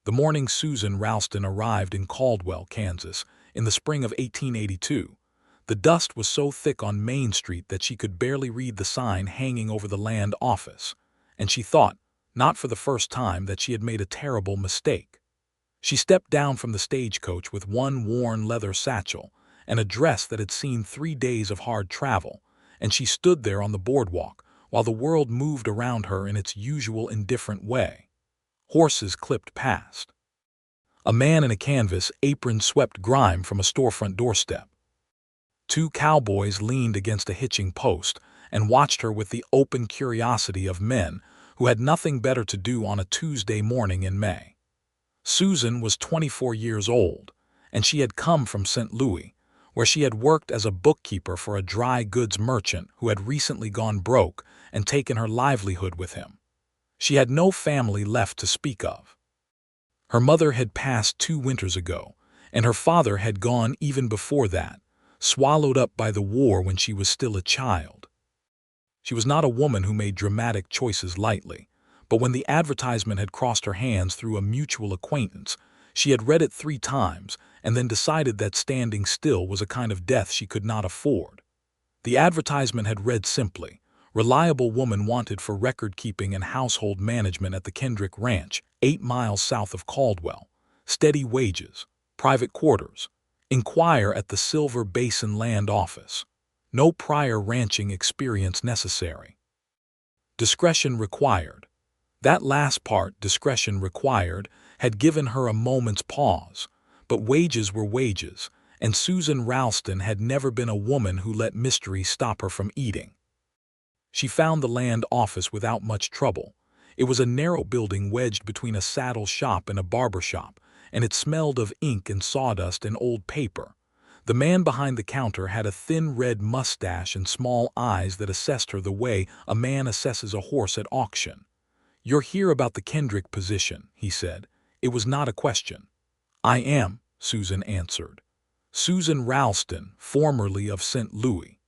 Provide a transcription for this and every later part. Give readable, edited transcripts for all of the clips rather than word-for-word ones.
The morning Susan Ralston arrived in Caldwell, Kansas, in the spring of 1882. The dust was so thick on Main Street that she could barely read the sign hanging over the land office, and she thought, not for the first time, that she had made a terrible mistake. She stepped down from the stagecoach with one worn leather satchel and a dress that had seen 3 days of hard travel, and she stood there on the boardwalk while the world moved around her in its usual indifferent way. Horses clipped past. A man in a canvas apron swept grime from a storefront doorstep. 2 cowboys leaned against a hitching post and watched her with the open curiosity of men who had nothing better to do on a Tuesday morning in May. Susan was 24 years old, and she had come from St. Louis, where she had worked as a bookkeeper for a dry goods merchant who had recently gone broke and taken her livelihood with him. She had no family left to speak of. Her mother had passed 2 winters ago, and her father had gone even before that, swallowed up by the war when she was still a child. She was not a woman who made dramatic choices lightly, but when the advertisement had crossed her hands through a mutual acquaintance, she had read it 3 times and then decided that standing still was a kind of death she could not afford. The advertisement had read simply, "Reliable woman wanted for record-keeping and household management at the Kendrick Ranch, 8 miles south of Caldwell. Steady wages. Private quarters. Inquire at the Silver Basin Land Office. No prior ranching experience necessary. Discretion required." That last part, discretion required, had given her a moment's pause, but wages were wages, and Susan Ralston had never been a woman who let mystery stop her from eating. She found the land office without much trouble. It was a narrow building wedged between a saddle shop and a barber shop, and it smelled of ink and sawdust and old paper. The man behind the counter had a thin red mustache and small eyes that assessed her the way a man assesses a horse at auction. "You're here about the Kendrick position," he said. It was not a question. "I am," Susan answered. Susan Ralston, formerly of St. Louis.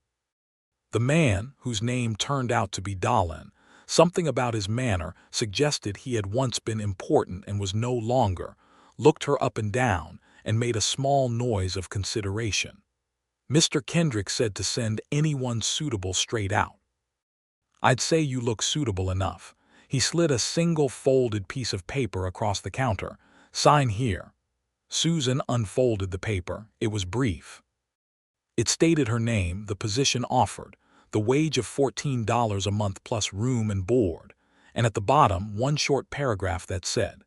The man, whose name turned out to be Dolan, something about his manner suggested he had once been important and was no longer, looked her up and down and made a small noise of consideration. "Mr. Kendrick said to send anyone suitable straight out." "I'd say you look suitable enough." He slid a single folded piece of paper across the counter. "Sign here." Susan unfolded the paper. It was brief. It stated her name, the position offered, the wage of $14 a month plus room and board, and at the bottom one short paragraph that said,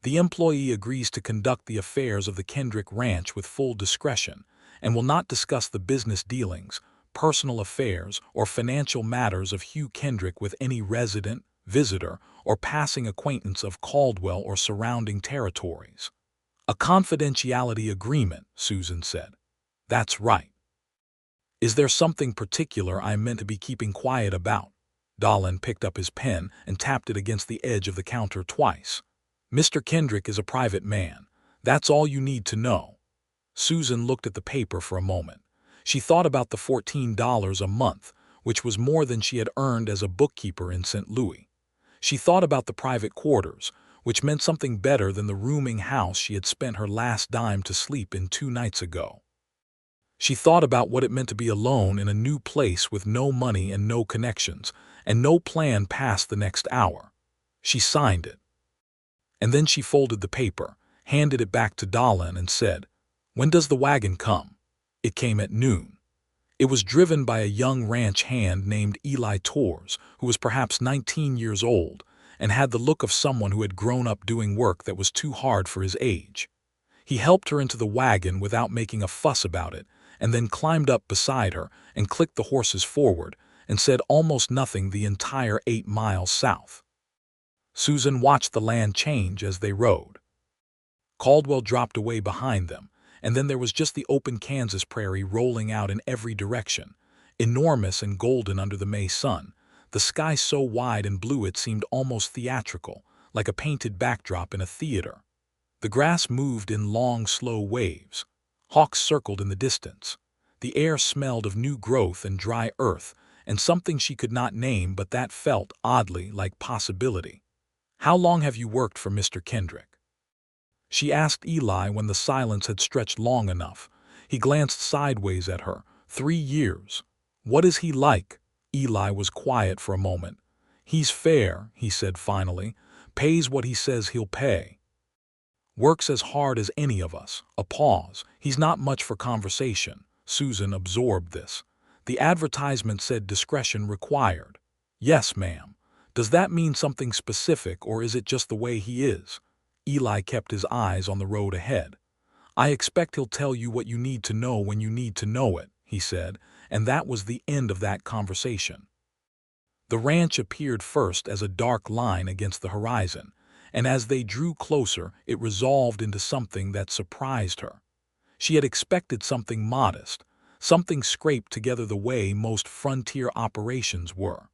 "The employee agrees to conduct the affairs of the Kendrick Ranch with full discretion and will not discuss the business dealings, personal affairs, or financial matters of Hugh Kendrick with any resident, visitor, or passing acquaintance of Caldwell or surrounding territories." "A confidentiality agreement," Susan said. "That's right." "Is there something particular I'm meant to be keeping quiet about?" Dolan picked up his pen and tapped it against the edge of the counter twice. "Mr. Kendrick is a private man. That's all you need to know." Susan looked at the paper for a moment. She thought about the $14 a month, which was more than she had earned as a bookkeeper in St. Louis. She thought about the private quarters, which meant something better than the rooming house she had spent her last dime to sleep in 2 nights ago. She thought about what it meant to be alone in a new place with no money and no connections, and no plan past the next hour. She signed it. And then she folded the paper, handed it back to Dolan, and said, "When does the wagon come?" It came at noon. It was driven by a young ranch hand named Eli Torres, who was perhaps 19 years old, and had the look of someone who had grown up doing work that was too hard for his age. He helped her into the wagon without making a fuss about it, and then climbed up beside her and clicked the horses forward and said almost nothing the entire 8 miles south. Susan watched the land change as they rode. Caldwell dropped away behind them, and then there was just the open Kansas prairie rolling out in every direction, enormous and golden under the May sun, the sky so wide and blue it seemed almost theatrical, like a painted backdrop in a theater. The grass moved in long, slow waves. Hawks circled in the distance. The air smelled of new growth and dry earth, and something she could not name but that felt, oddly, like possibility. "How long have you worked for Mr. Kendrick?" she asked Eli when the silence had stretched long enough. He glanced sideways at her. 3 years. What is he like? Eli was quiet for a moment. He's fair, he said finally. Pays what he says he'll pay. Works as hard as any of us. A pause. He's not much for conversation. Susan absorbed this. The advertisement said discretion required. Yes, ma'am. Does that mean something specific, or is it just the way he is? Eli kept his eyes on the road ahead. I expect he'll tell you what you need to know when you need to know it, he said, and that was the end of that conversation. The ranch appeared first as a dark line against the horizon, and as they drew closer, it resolved into something that surprised her. She had expected something modest, something scraped together the way most frontier operations were.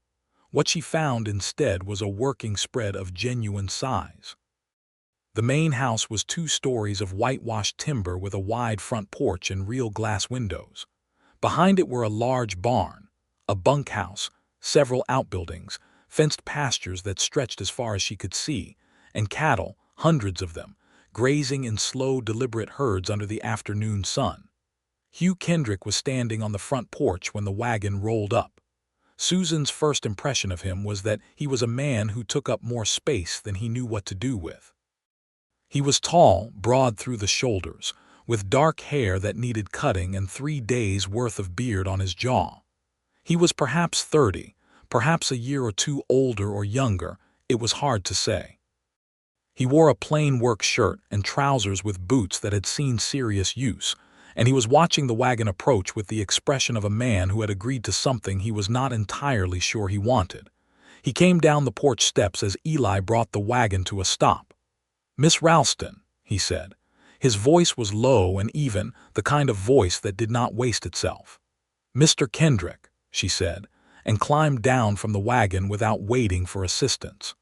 What she found instead was a working spread of genuine size. The main house was 2 stories of whitewashed timber with a wide front porch and real glass windows. Behind it were a large barn, a bunkhouse, several outbuildings, fenced pastures that stretched as far as she could see, and cattle, hundreds of them, grazing in slow, deliberate herds under the afternoon sun. Hugh Kendrick was standing on the front porch when the wagon rolled up. Susan's first impression of him was that he was a man who took up more space than he knew what to do with. He was tall, broad through the shoulders, with dark hair that needed cutting and 3 days' worth of beard on his jaw. He was perhaps 30, perhaps a year or 2 older or younger, it was hard to say. He wore a plain work shirt and trousers with boots that had seen serious use, and he was watching the wagon approach with the expression of a man who had agreed to something he was not entirely sure he wanted. He came down the porch steps as Eli brought the wagon to a stop. "Miss Ralston," he said. His voice was low and even, the kind of voice that did not waste itself. "Mr. Kendrick," she said, and climbed down from the wagon without waiting for assistance.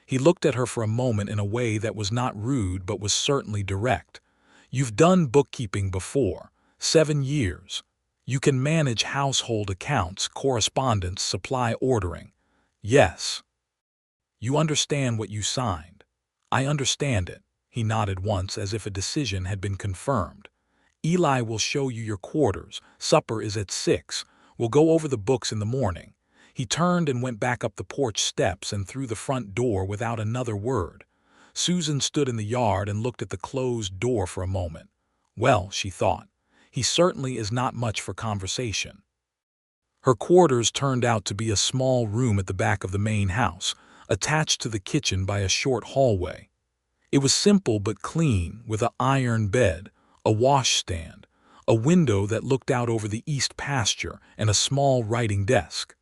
He looked at her for a moment in a way that was not rude but was certainly direct. "You've done bookkeeping before. 7 years. You can manage household accounts, correspondence, supply ordering." "Yes." "You understand what you signed." "I understand it." He nodded once as if a decision had been confirmed. "Eli will show you your quarters. Supper is at 6. We'll go over the books in the morning." He turned and went back up the porch steps and through the front door without another word. Susan stood in the yard and looked at the closed door for a moment. Well, she thought, he certainly is not much for conversation. Her quarters turned out to be a small room at the back of the main house, attached to the kitchen by a short hallway. It was simple but clean, with an iron bed, a washstand, a window that looked out over the east pasture, and a small writing desk.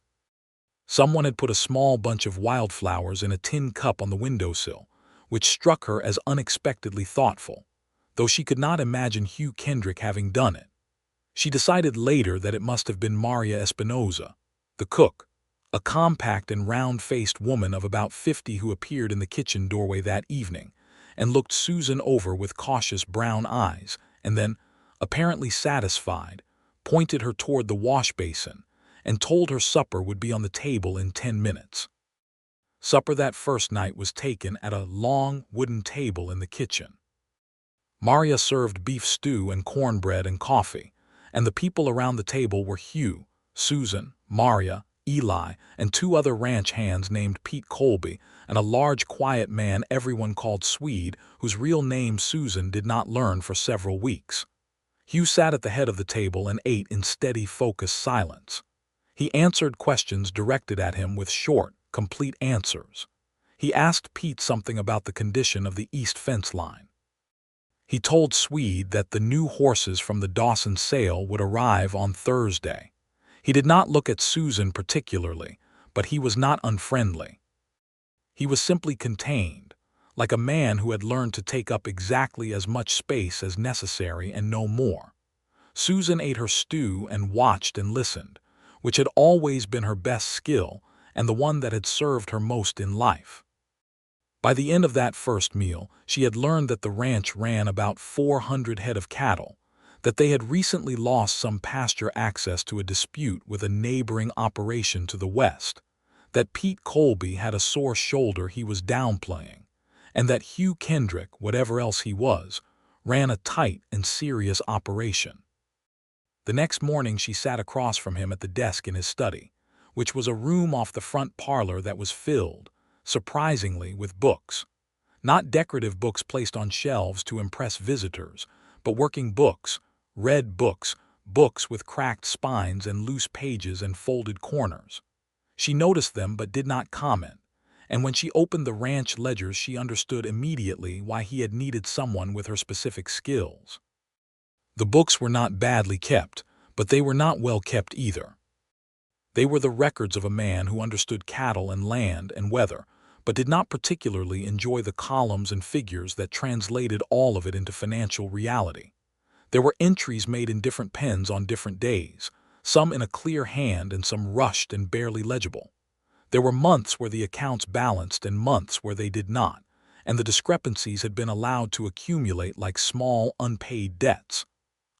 Someone had put a small bunch of wildflowers in a tin cup on the windowsill, which struck her as unexpectedly thoughtful, though she could not imagine Hugh Kendrick having done it. She decided later that it must have been Maria Espinosa, the cook, a compact and round-faced woman of about 50 who appeared in the kitchen doorway that evening and looked Susan over with cautious brown eyes and then, apparently satisfied, pointed her toward the wash basin and told her supper would be on the table in 10 minutes. Supper that first night was taken at a long wooden table in the kitchen. Maria served beef stew and cornbread and coffee, and the people around the table were Hugh, Susan, Maria, Eli, and 2 other ranch hands named Pete Colby, and a large quiet man everyone called Swede, whose real name Susan did not learn for several weeks. Hugh sat at the head of the table and ate in steady, focused silence. He answered questions directed at him with short, complete answers. He asked Pete something about the condition of the east fence line. He told Swede that the new horses from the Dawson sale would arrive on Thursday. He did not look at Susan particularly, but he was not unfriendly. He was simply contained, like a man who had learned to take up exactly as much space as necessary and no more. Susan ate her stew and watched and listened, which had always been her best skill and the one that had served her most in life. By the end of that first meal, she had learned that the ranch ran about 400 head of cattle, that they had recently lost some pasture access to a dispute with a neighboring operation to the west, that Pete Colby had a sore shoulder he was downplaying, and that Hugh Kendrick, whatever else he was, ran a tight and serious operation. The next morning she sat across from him at the desk in his study, which was a room off the front parlor that was filled, surprisingly, with books. Not decorative books placed on shelves to impress visitors, but working books, read books, books with cracked spines and loose pages and folded corners. She noticed them but did not comment, and when she opened the ranch ledgers she understood immediately why he had needed someone with her specific skills. The books were not badly kept, but they were not well kept either. They were the records of a man who understood cattle and land and weather, but did not particularly enjoy the columns and figures that translated all of it into financial reality. There were entries made in different pens on different days, some in a clear hand and some rushed and barely legible. There were months where the accounts balanced and months where they did not, and the discrepancies had been allowed to accumulate like small, unpaid debts.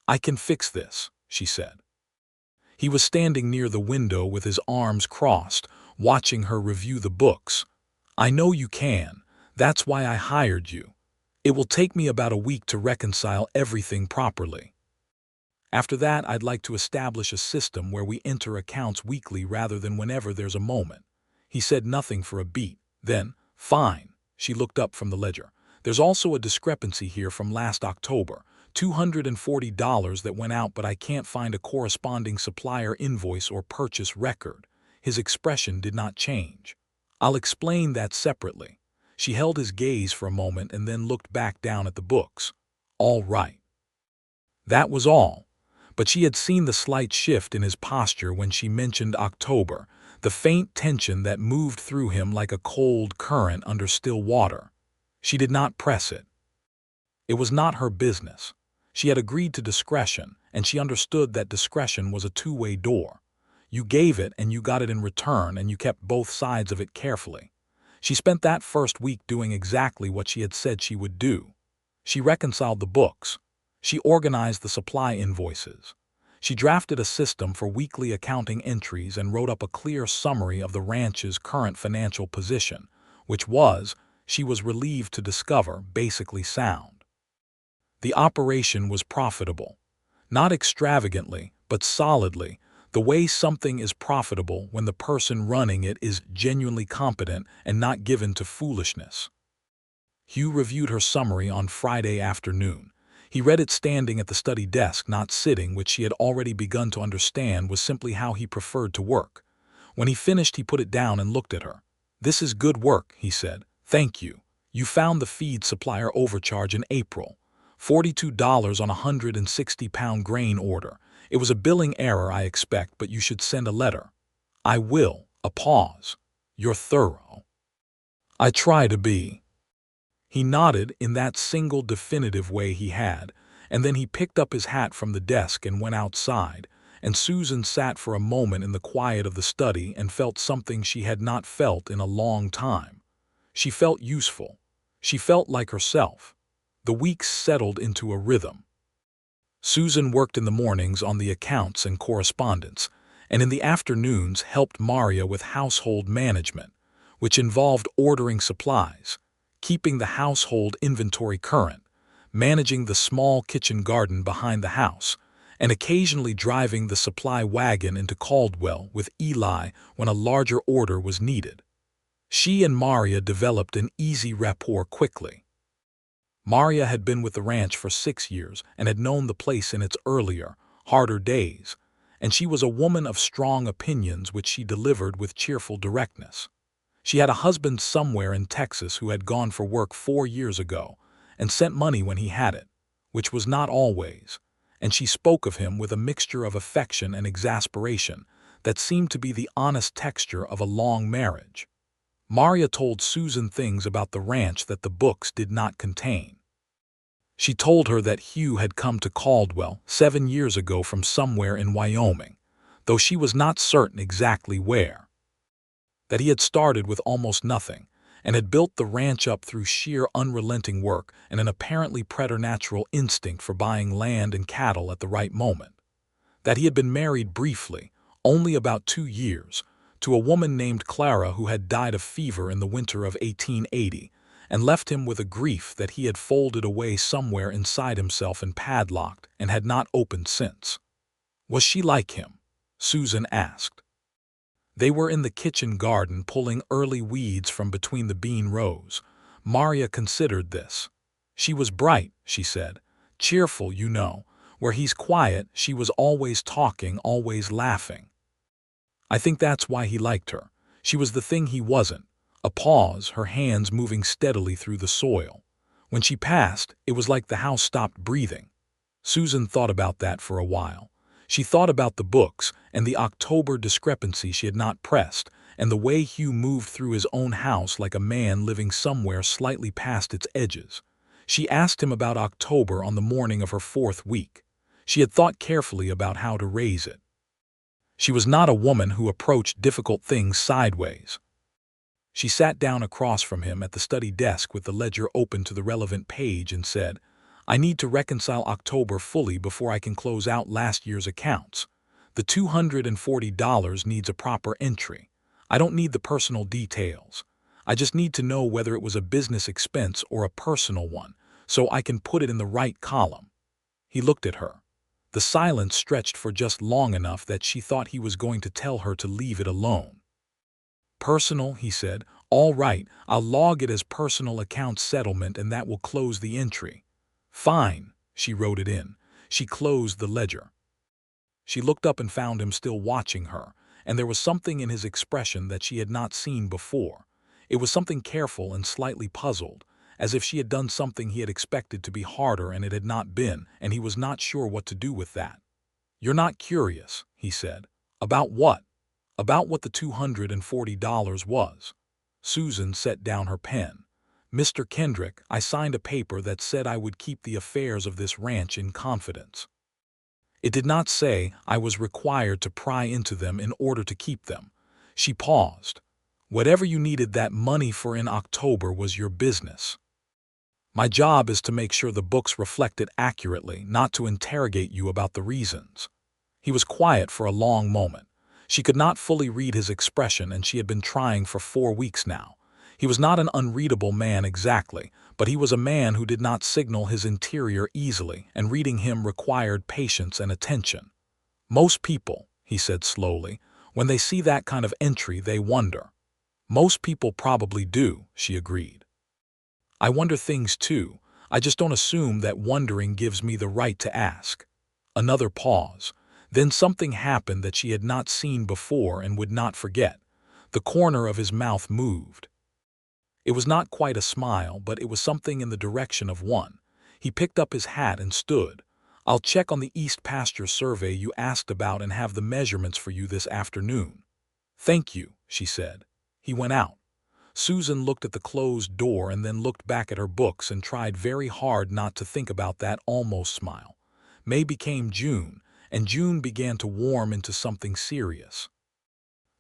"I can fix this," she said. He was standing near the window with his arms crossed, watching her review the books. "I know you can. That's why I hired you. It will take me about a week to reconcile everything properly. After that, I'd like to establish a system where we enter accounts weekly rather than whenever there's a moment." He said nothing for a beat. Then, "Fine." She looked up from the ledger. "There's also a discrepancy here from last October, $240 that went out, but I can't find a corresponding supplier invoice or purchase record." His expression did not change. "I'll explain that separately." She held his gaze for a moment and then looked back down at the books. "All right." That was all. But she had seen the slight shift in his posture when she mentioned October, the faint tension that moved through him like a cold current under still water. She did not press it. It was not her business. She had agreed to discretion, and she understood that discretion was a two-way door. You gave it and you got it in return, and you kept both sides of it carefully. She spent that first week doing exactly what she had said she would do. She reconciled the books. She organized the supply invoices. She drafted a system for weekly accounting entries and wrote up a clear summary of the ranch's current financial position, which was, she was relieved to discover, basically sound. The operation was profitable. Not extravagantly, but solidly, the way something is profitable when the person running it is genuinely competent and not given to foolishness. Hugh reviewed her summary on Friday afternoon. He read it standing at the study desk, not sitting, which she had already begun to understand was simply how he preferred to work. When he finished, he put it down and looked at her. "This is good work," he said. "Thank you. You found the feed supplier overcharge in April. $42 on a 160-pound grain order. It was a billing error, I expect, but you should send a letter." "I will." A pause. "You're thorough." "I try to be." He nodded in that single definitive way he had, and then he picked up his hat from the desk and went outside, and Susan sat for a moment in the quiet of the study and felt something she had not felt in a long time. She felt useful. She felt like herself. The weeks settled into a rhythm. Susan worked in the mornings on the accounts and correspondence, and in the afternoons helped Maria with household management, which involved ordering supplies, keeping the household inventory current, managing the small kitchen garden behind the house, and occasionally driving the supply wagon into Caldwell with Eli when a larger order was needed. She and Maria developed an easy rapport quickly. Maria had been with the ranch for 6 years and had known the place in its earlier, harder days, and she was a woman of strong opinions which she delivered with cheerful directness. She had a husband somewhere in Texas who had gone for work 4 years ago and sent money when he had it, which was not always, and she spoke of him with a mixture of affection and exasperation that seemed to be the honest texture of a long marriage. Maria told Susan things about the ranch that the books did not contain. She told her that Hugh had come to Caldwell 7 years ago from somewhere in Wyoming, though she was not certain exactly where. That he had started with almost nothing and had built the ranch up through sheer unrelenting work and an apparently preternatural instinct for buying land and cattle at the right moment. That he had been married briefly, only about 2 years, to a woman named Clara who had died of fever in the winter of 1880, and left him with a grief that he had folded away somewhere inside himself and padlocked and had not opened since. Was she like him? Susan asked. They were in the kitchen garden pulling early weeds from between the bean rows. Maria considered this. She was bright, she said. Cheerful, you know. Where he's quiet, she was always talking, always laughing. I think that's why he liked her. She was the thing he wasn't. A pause, her hands moving steadily through the soil. When she passed, it was like the house stopped breathing. Susan thought about that for a while. She thought about the books and the October discrepancy she had not pressed, and the way Hugh moved through his own house like a man living somewhere slightly past its edges. She asked him about October on the morning of her 4th week. She had thought carefully about how to raise it. She was not a woman who approached difficult things sideways. She sat down across from him at the study desk with the ledger open to the relevant page and said, I need to reconcile October fully before I can close out last year's accounts. The $240 needs a proper entry. I don't need the personal details. I just need to know whether it was a business expense or a personal one, so I can put it in the right column. He looked at her. The silence stretched for just long enough that she thought he was going to tell her to leave it alone. Personal, he said. All right, I'll log it as personal account settlement and that will close the entry. Fine, she wrote it in. She closed the ledger. She looked up and found him still watching her, and there was something in his expression that she had not seen before. It was something careful and slightly puzzled, as if she had done something he had expected to be harder and it had not been, and he was not sure what to do with that. You're not curious, he said. About what? About what the $240 was. Susan set down her pen. Mr. Kendrick, I signed a paper that said I would keep the affairs of this ranch in confidence. It did not say I was required to pry into them in order to keep them. She paused. Whatever you needed that money for in October was your business. My job is to make sure the books reflect it accurately, not to interrogate you about the reasons. He was quiet for a long moment. She could not fully read his expression, and she had been trying for 4 weeks now. He was not an unreadable man exactly, but he was a man who did not signal his interior easily, and reading him required patience and attention. Most people, he said slowly, when they see that kind of entry, they wonder. Most people probably do, she agreed. I wonder things too. I just don't assume that wondering gives me the right to ask. Another pause. Then something happened that she had not seen before and would not forget. The corner of his mouth moved. It was not quite a smile, but it was something in the direction of one. He picked up his hat and stood. I'll check on the East Pasture survey you asked about and have the measurements for you this afternoon. Thank you, she said. He went out. Susan looked at the closed door and then looked back at her books and tried very hard not to think about that almost smile. May became June, and June began to warm into something serious.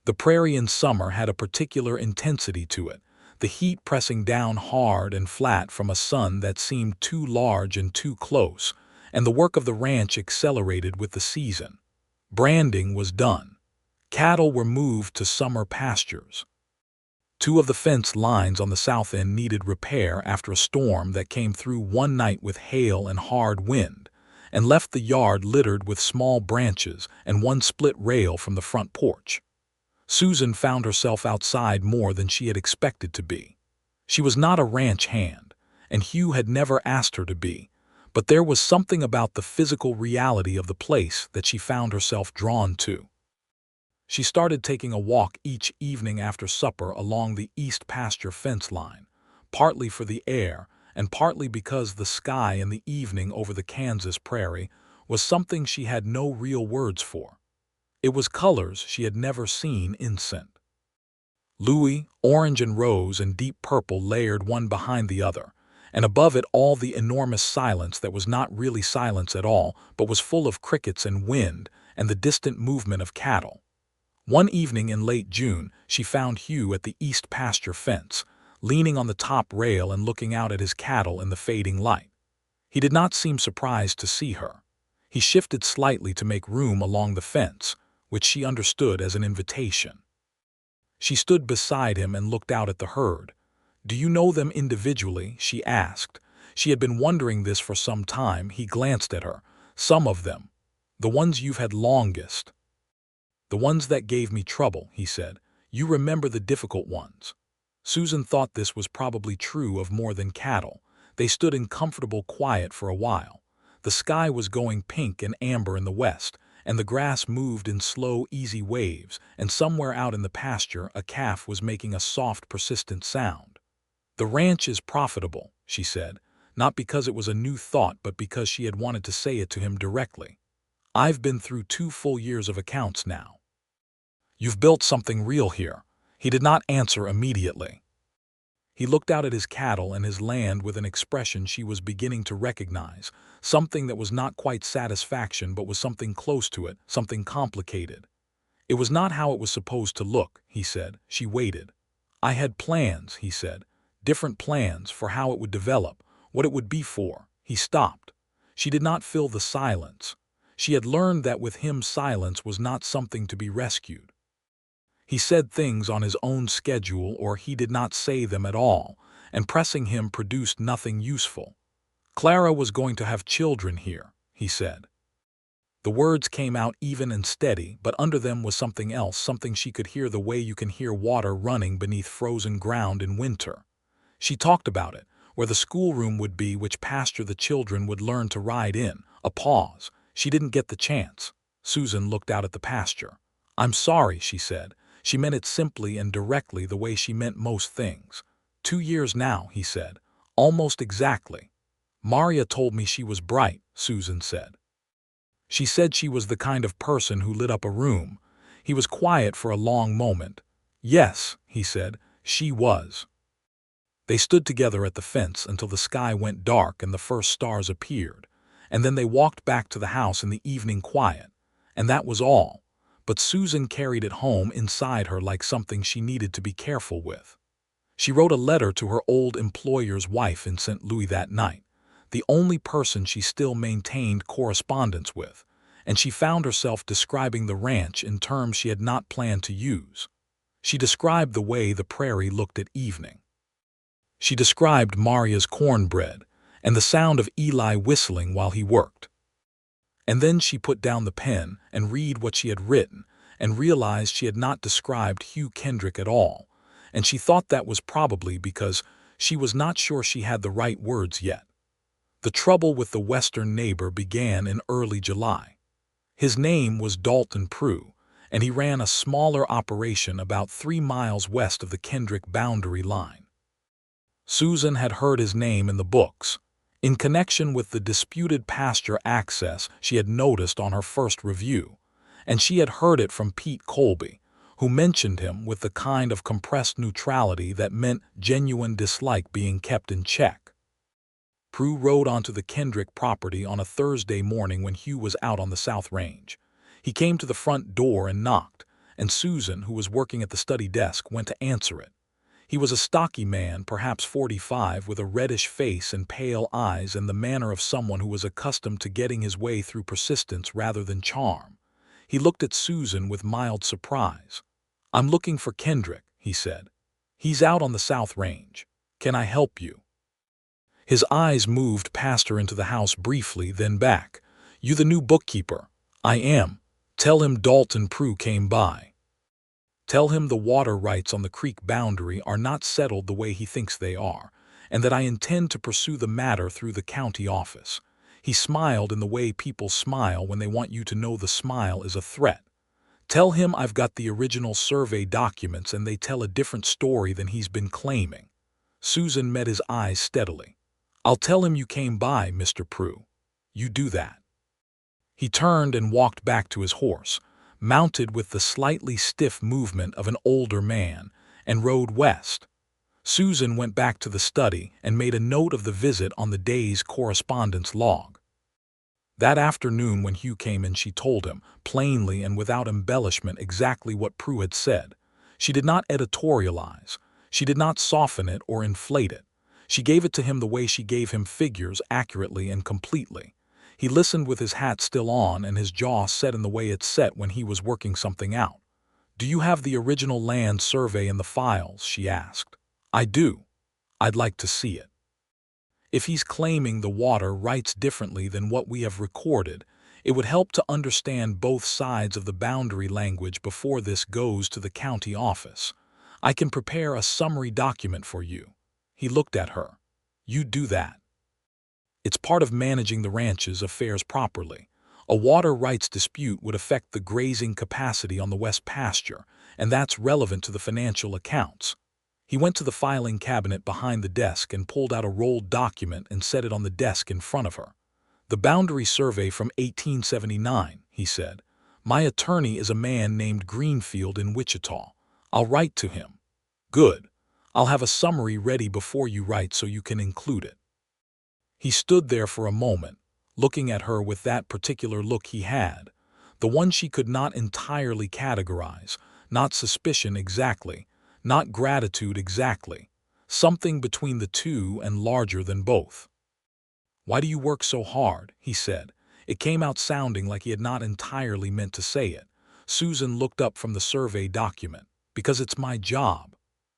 The prairie in summer had a particular intensity to it, the heat pressing down hard and flat from a sun that seemed too large and too close, and the work of the ranch accelerated with the season. Branding was done. Cattle were moved to summer pastures. 2 of the fence lines on the south end needed repair after a storm that came through one night with hail and hard wind, and left the yard littered with small branches and one split rail from the front porch. Susan found herself outside more than she had expected to be. She was not a ranch hand, and Hugh had never asked her to be, but there was something about the physical reality of the place that she found herself drawn to. She started taking a walk each evening after supper along the East Pasture fence line, partly for the air and partly because the sky in the evening over the Kansas prairie was something she had no real words for. It was colors she had never seen in scent. Louis, orange and rose and deep purple layered one behind the other, and above it all the enormous silence that was not really silence at all, but was full of crickets and wind and the distant movement of cattle. One evening in late June, she found Hugh at the East Pasture fence, leaning on the top rail and looking out at his cattle in the fading light. He did not seem surprised to see her. He shifted slightly to make room along the fence, which she understood as an invitation. She stood beside him and looked out at the herd. "Do you know them individually?" she asked. She had been wondering this for some time. He glanced at her. "Some of them. The ones you've had longest." "The ones that gave me trouble," he said. "You remember the difficult ones." Susan thought this was probably true of more than cattle. They stood in comfortable quiet for a while. The sky was going pink and amber in the west, and the grass moved in slow, easy waves, and somewhere out in the pasture a calf was making a soft, persistent sound. "The ranch is profitable," she said, not because it was a new thought but because she had wanted to say it to him directly. "I've been through 2 full years of accounts now." "You've built something real here." He did not answer immediately. He looked out at his cattle and his land with an expression she was beginning to recognize, something that was not quite satisfaction but was something close to it, something complicated. "It was not how it was supposed to look," he said. She waited. "I had plans," he said, "different plans for how it would develop, what it would be for." He stopped. She did not fill the silence. She had learned that with him silence was not something to be rescued. He said things on his own schedule or he did not say them at all, and pressing him produced nothing useful. "Clara was going to have children here," he said. The words came out even and steady, but under them was something else, something she could hear the way you can hear water running beneath frozen ground in winter. She talked about it, where the schoolroom would be, which pasture the children would learn to ride in. A pause. She didn't get the chance. Susan looked out at the pasture. "I'm sorry," she said. She meant it simply and directly, the way she meant most things. 2 years now," he said. "Almost exactly." "Maria told me she was bright," Susan said. "She said she was the kind of person who lit up a room." He was quiet for a long moment. "Yes," he said, "she was." They stood together at the fence until the sky went dark and the first stars appeared, and then they walked back to the house in the evening quiet. And that was all. But Susan carried it home inside her like something she needed to be careful with. She wrote a letter to her old employer's wife in St. Louis that night, the only person she still maintained correspondence with, and she found herself describing the ranch in terms she had not planned to use. She described the way the prairie looked at evening. She described Maria's cornbread and the sound of Eli whistling while he worked. And then she put down the pen and read what she had written and realized she had not described Hugh Kendrick at all, and she thought that was probably because she was not sure she had the right words yet. The trouble with the western neighbor began in early July. His name was Dalton Prue, and he ran a smaller operation about 3 miles west of the Kendrick boundary line. Susan had heard his name in the books, in connection with the disputed pasture access she had noticed on her first review, and she had heard it from Pete Colby, who mentioned him with the kind of compressed neutrality that meant genuine dislike being kept in check. Prue rode onto the Kendrick property on a Thursday morning when Hugh was out on the South Range. He came to the front door and knocked, and Susan, who was working at the study desk, went to answer it. He was a stocky man, perhaps 45, with a reddish face and pale eyes and the manner of someone who was accustomed to getting his way through persistence rather than charm. He looked at Susan with mild surprise. "I'm looking for Kendrick," he said. "He's out on the South Range. Can I help you?" His eyes moved past her into the house briefly, then back. "You the new bookkeeper?" "I am. Tell him Dalton Prue came by. Tell him the water rights on the creek boundary are not settled the way he thinks they are, and that I intend to pursue the matter through the county office." He smiled in the way people smile when they want you to know the smile is a threat. "Tell him I've got the original survey documents and they tell a different story than he's been claiming." Susan met his eyes steadily. "I'll tell him you came by, Mr. Prue. You do that." He turned and walked back to his horse, mounted with the slightly stiff movement of an older man, and rode west. Susan went back to the study and made a note of the visit on the day's correspondence log. That afternoon when Hugh came in, she told him, plainly and without embellishment, exactly what Prue had said. She did not editorialize. She did not soften it or inflate it. She gave it to him the way she gave him figures, accurately and completely. He listened with his hat still on and his jaw set in the way it set when he was working something out. "Do you have the original land survey in the files?" she asked. "I do." I'd like to see it. If he's claiming the water writes differently than what we have recorded, it would help to understand both sides of the boundary language before this goes to the county office. I can prepare a summary document for you. He looked at her. You do that. It's part of managing the ranch's affairs properly. A water rights dispute would affect the grazing capacity on the west pasture, and that's relevant to the financial accounts. He went to the filing cabinet behind the desk and pulled out a rolled document and set it on the desk in front of her. The boundary survey from 1879, he said. My attorney is a man named Greenfield in Wichita. I'll write to him. Good. I'll have a summary ready before you write so you can include it. He stood there for a moment, looking at her with that particular look he had, the one she could not entirely categorize, not suspicion exactly, not gratitude exactly, something between the two and larger than both. Why do you work so hard? He said. It came out sounding like he had not entirely meant to say it. Susan looked up from the survey document. Because it's my job.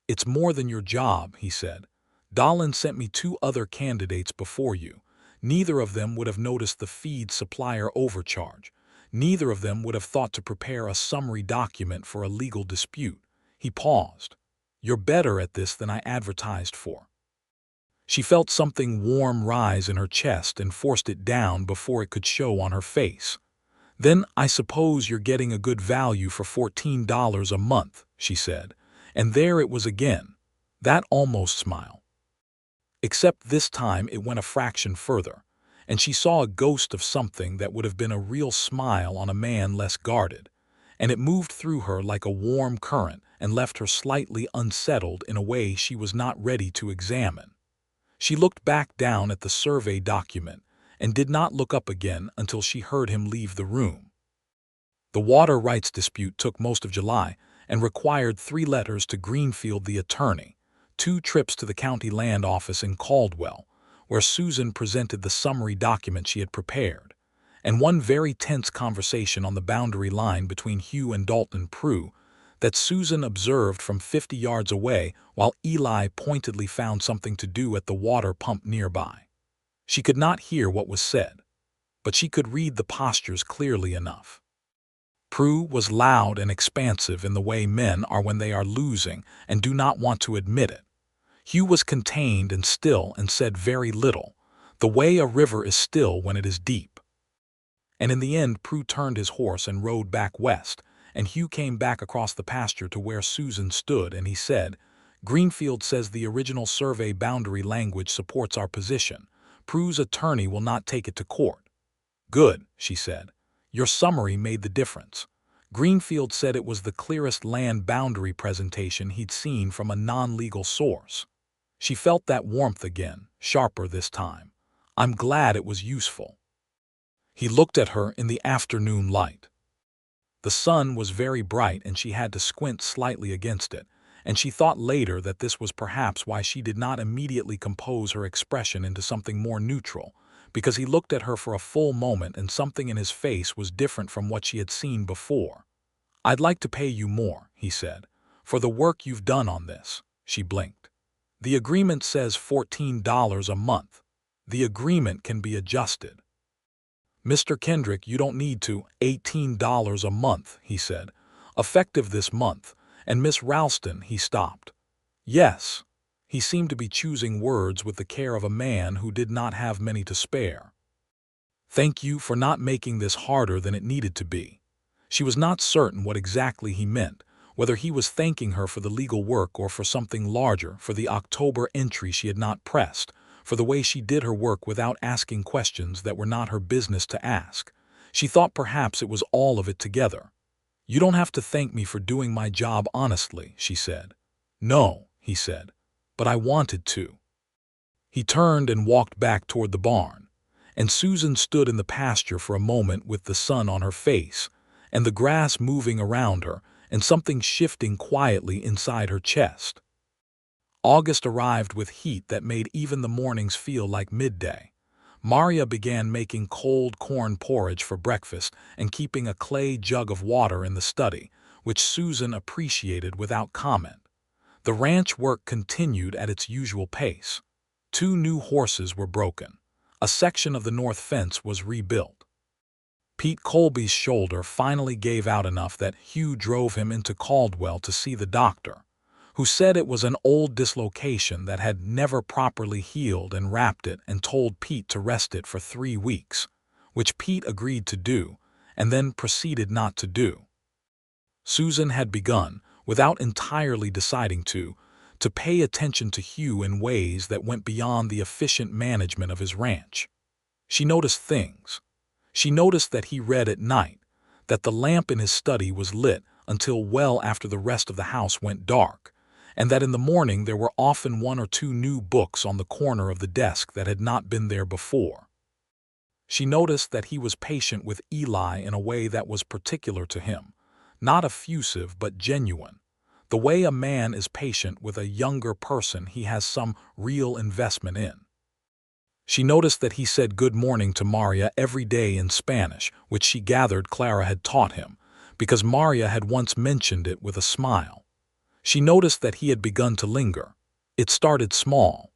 It's more than your job, he said. Dahlin sent me 2 other candidates before you. Neither of them would have noticed the feed supplier overcharge. Neither of them would have thought to prepare a summary document for a legal dispute. He paused. You're better at this than I advertised for. She felt something warm rise in her chest and forced it down before it could show on her face. Then I suppose you're getting a good value for $14 a month, she said. And there it was again. That almost smile. Except this time it went a fraction further, and she saw a ghost of something that would have been a real smile on a man less guarded, and it moved through her like a warm current and left her slightly unsettled in a way she was not ready to examine. She looked back down at the survey document and did not look up again until she heard him leave the room. The water rights dispute took most of July and required 3 letters to Greenfield the attorney, 2 trips to the county land office in Caldwell, where Susan presented the summary document she had prepared, and 1 very tense conversation on the boundary line between Hugh and Dalton Prue that Susan observed from 50 yards away while Eli pointedly found something to do at the water pump nearby. She could not hear what was said, but she could read the postures clearly enough. Prue was loud and expansive in the way men are when they are losing and do not want to admit it. Hugh was contained and still and said very little, the way a river is still when it is deep. And in the end Prue turned his horse and rode back west, and Hugh came back across the pasture to where Susan stood, and he said, Greenfield says the original survey boundary language supports our position. Prue's attorney will not take it to court. Good, she said. Your summary made the difference. Greenfield said it was the clearest land boundary presentation he'd seen from a non-legal source. She felt that warmth again, sharper this time. I'm glad it was useful. He looked at her in the afternoon light. The sun was very bright and she had to squint slightly against it, and she thought later that this was perhaps why she did not immediately compose her expression into something more neutral, because he looked at her for a full moment and something in his face was different from what she had seen before. I'd like to pay you more, he said, for the work you've done on this. She blinked. The agreement says $14 a month. The agreement can be adjusted. Mr. Kendrick, you don't need to. $18 a month, he said. Effective this month. And Miss Ralston, he stopped. Yes. He seemed to be choosing words with the care of a man who did not have many to spare. Thank you for not making this harder than it needed to be. She was not certain what exactly he meant, whether he was thanking her for the legal work or for something larger, for the October entry she had not pressed, for the way she did her work without asking questions that were not her business to ask. She thought perhaps it was all of it together. You don't have to thank me for doing my job honestly, she said. No, he said, but I wanted to. He turned and walked back toward the barn, and Susan stood in the pasture for a moment with the sun on her face, and the grass moving around her, and something shifting quietly inside her chest. August arrived with heat that made even the mornings feel like midday. Maria began making cold corn porridge for breakfast and keeping a clay jug of water in the study, which Susan appreciated without comment. The ranch work continued at its usual pace. 2 new horses were broken. A section of the north fence was rebuilt. Pete Colby's shoulder finally gave out enough that Hugh drove him into Caldwell to see the doctor, who said it was an old dislocation that had never properly healed, and wrapped it and told Pete to rest it for 3 weeks, which Pete agreed to do, and then proceeded not to do. Susan had begun, without entirely deciding to pay attention to Hugh in ways that went beyond the efficient management of his ranch. She noticed things. She noticed that he read at night, that the lamp in his study was lit until well after the rest of the house went dark, and that in the morning there were often 1 or 2 new books on the corner of the desk that had not been there before. She noticed that he was patient with Eli in a way that was particular to him, not effusive but genuine, the way a man is patient with a younger person he has some real investment in. She noticed that he said good morning to Maria every day in Spanish, which she gathered Clara had taught him, because Maria had once mentioned it with a smile. She noticed that he had begun to linger. It started small.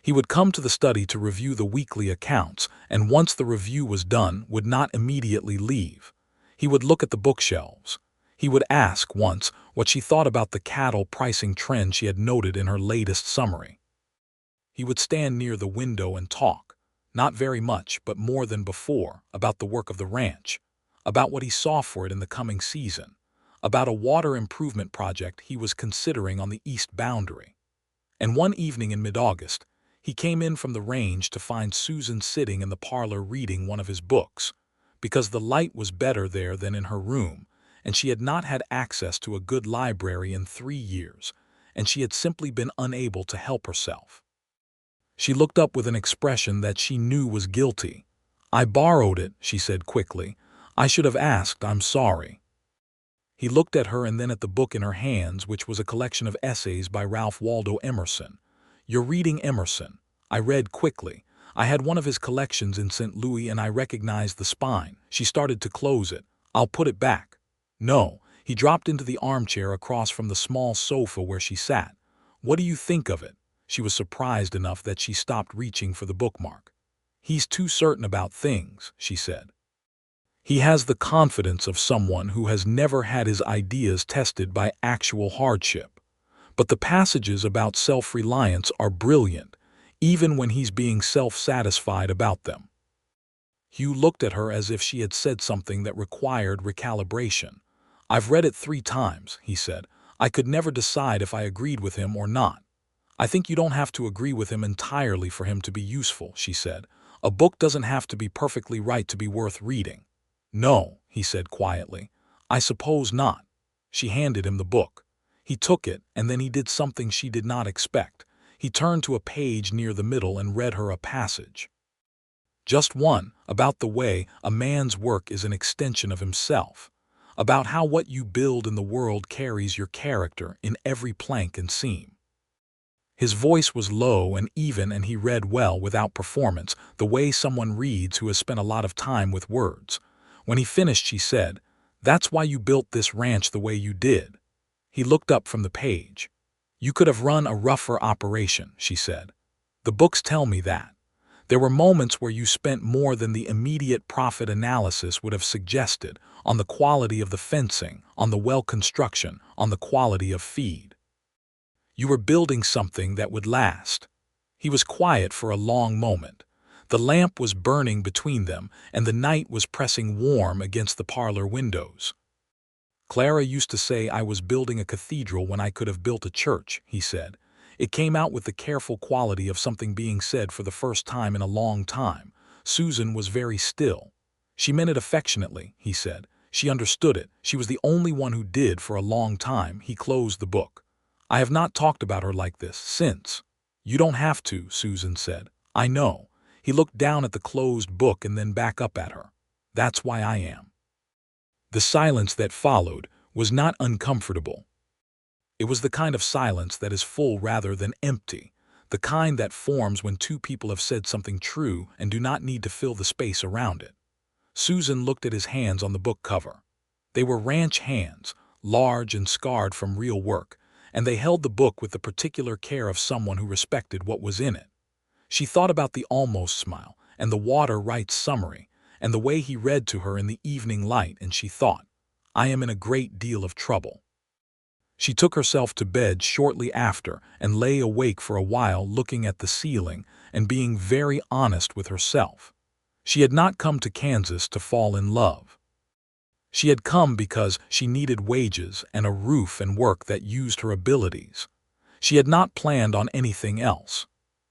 He would come to the study to review the weekly accounts, and once the review was done, would not immediately leave. He would look at the bookshelves. He would ask once what she thought about the cattle pricing trend she had noted in her latest summary. He would stand near the window and talk, not very much, but more than before, about the work of the ranch, about what he saw for it in the coming season, about a water improvement project he was considering on the east boundary. And one evening in mid-August, he came in from the range to find Susan sitting in the parlor reading one of his books, because the light was better there than in her room, and she had not had access to a good library in 3 years, and she had simply been unable to help herself. She looked up with an expression that she knew was guilty. "I borrowed it," she said quickly. "I should have asked. I'm sorry." He looked at her and then at the book in her hands, which was a collection of essays by Ralph Waldo Emerson. "You're reading Emerson." I read quickly. "I had one of his collections in St. Louis and I recognized the spine." She started to close it. "I'll put it back." "No." He dropped into the armchair across from the small sofa where she sat. "What do you think of it?" She was surprised enough that she stopped reaching for the bookmark. "He's too certain about things," she said. "He has the confidence of someone who has never had his ideas tested by actual hardship. But the passages about self-reliance are brilliant, even when he's being self-satisfied about them." Hugh looked at her as if she had said something that required recalibration. "I've read it 3 times," he said. "I could never decide if I agreed with him or not." "I think you don't have to agree with him entirely for him to be useful," she said. "A book doesn't have to be perfectly right to be worth reading." "No," he said quietly. "I suppose not." She handed him the book. He took it, and then he did something she did not expect. He turned to a page near the middle and read her a passage. Just one, about the way a man's work is an extension of himself, about how what you build in the world carries your character in every plank and seam. His voice was low and even, and he read well without performance, the way someone reads who has spent a lot of time with words. When he finished, she said, "That's why you built this ranch the way you did." He looked up from the page. "You could have run a rougher operation," she said. "The books tell me that. There were moments where you spent more than the immediate profit analysis would have suggested, on the quality of the fencing, on the well construction, on the quality of feed. You were building something that would last." He was quiet for a long moment. The lamp was burning between them, and the night was pressing warm against the parlor windows. "Clara used to say I was building a cathedral when I could have built a church," he said. It came out with the careful quality of something being said for the first time in a long time. Susan was very still. "She meant it affectionately," he said. "She understood it. She was the only one who did for a long time." He closed the book. "I have not talked about her like this since." "You don't have to," Susan said. "I know." He looked down at the closed book and then back up at her. "That's why I am." The silence that followed was not uncomfortable. It was the kind of silence that is full rather than empty, the kind that forms when 2 people have said something true and do not need to fill the space around it. Susan looked at his hands on the book cover. They were ranch hands, large and scarred from real work, and they held the book with the particular care of someone who respected what was in it. She thought about the almost smile, and the water rights summary, and the way he read to her in the evening light, and she thought, I am in a great deal of trouble. She took herself to bed shortly after and lay awake for a while looking at the ceiling and being very honest with herself. She had not come to Kansas to fall in love. She had come because she needed wages and a roof and work that used her abilities. She had not planned on anything else.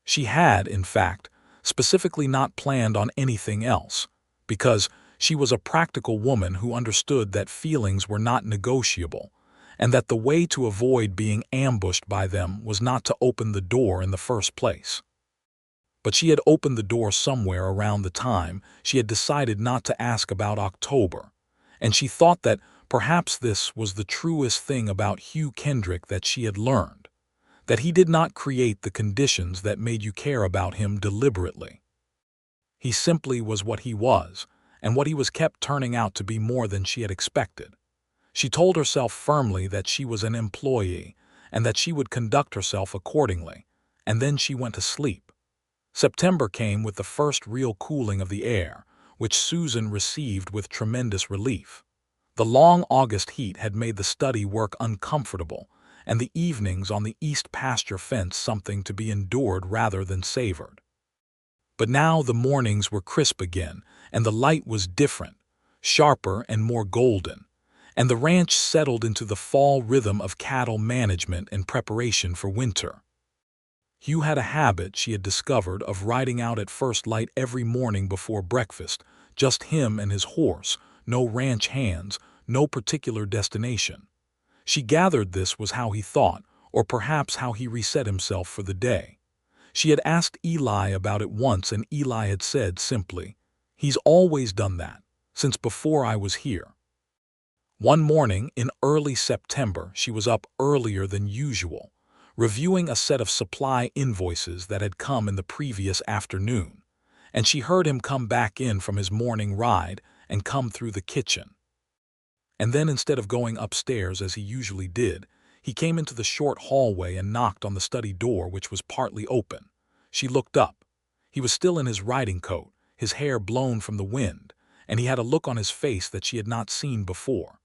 She had, in fact, specifically not planned on anything else, because she was a practical woman who understood that feelings were not negotiable, and that the way to avoid being ambushed by them was not to open the door in the first place. But she had opened the door somewhere around the time she had decided not to ask about October, and she thought that perhaps this was the truest thing about Hugh Kendrick that she had learned, that he did not create the conditions that made you care about him deliberately. He simply was what he was, and what he was kept turning out to be more than she had expected. She told herself firmly that she was an employee and that she would conduct herself accordingly, and then she went to sleep. September came with the first real cooling of the air, which Susan received with tremendous relief. The long August heat had made the study work uncomfortable, and the evenings on the east pasture fence something to be endured rather than savored. But now the mornings were crisp again, and the light was different, sharper and more golden, and the ranch settled into the fall rhythm of cattle management and preparation for winter. Hugh had a habit she had discovered of riding out at first light every morning before breakfast, just him and his horse, no ranch hands, no particular destination. She gathered this was how he thought, or perhaps how he reset himself for the day. She had asked Eli about it once, and Eli had said simply, "He's always done that, since before I was here." One morning in early September, she was up earlier than usual, reviewing a set of supply invoices that had come in the previous afternoon, and she heard him come back in from his morning ride and come through the kitchen. And then, instead of going upstairs as he usually did, he came into the short hallway and knocked on the study door, which was partly open. She looked up. He was still in his riding coat, his hair blown from the wind, and he had a look on his face that she had not seen before.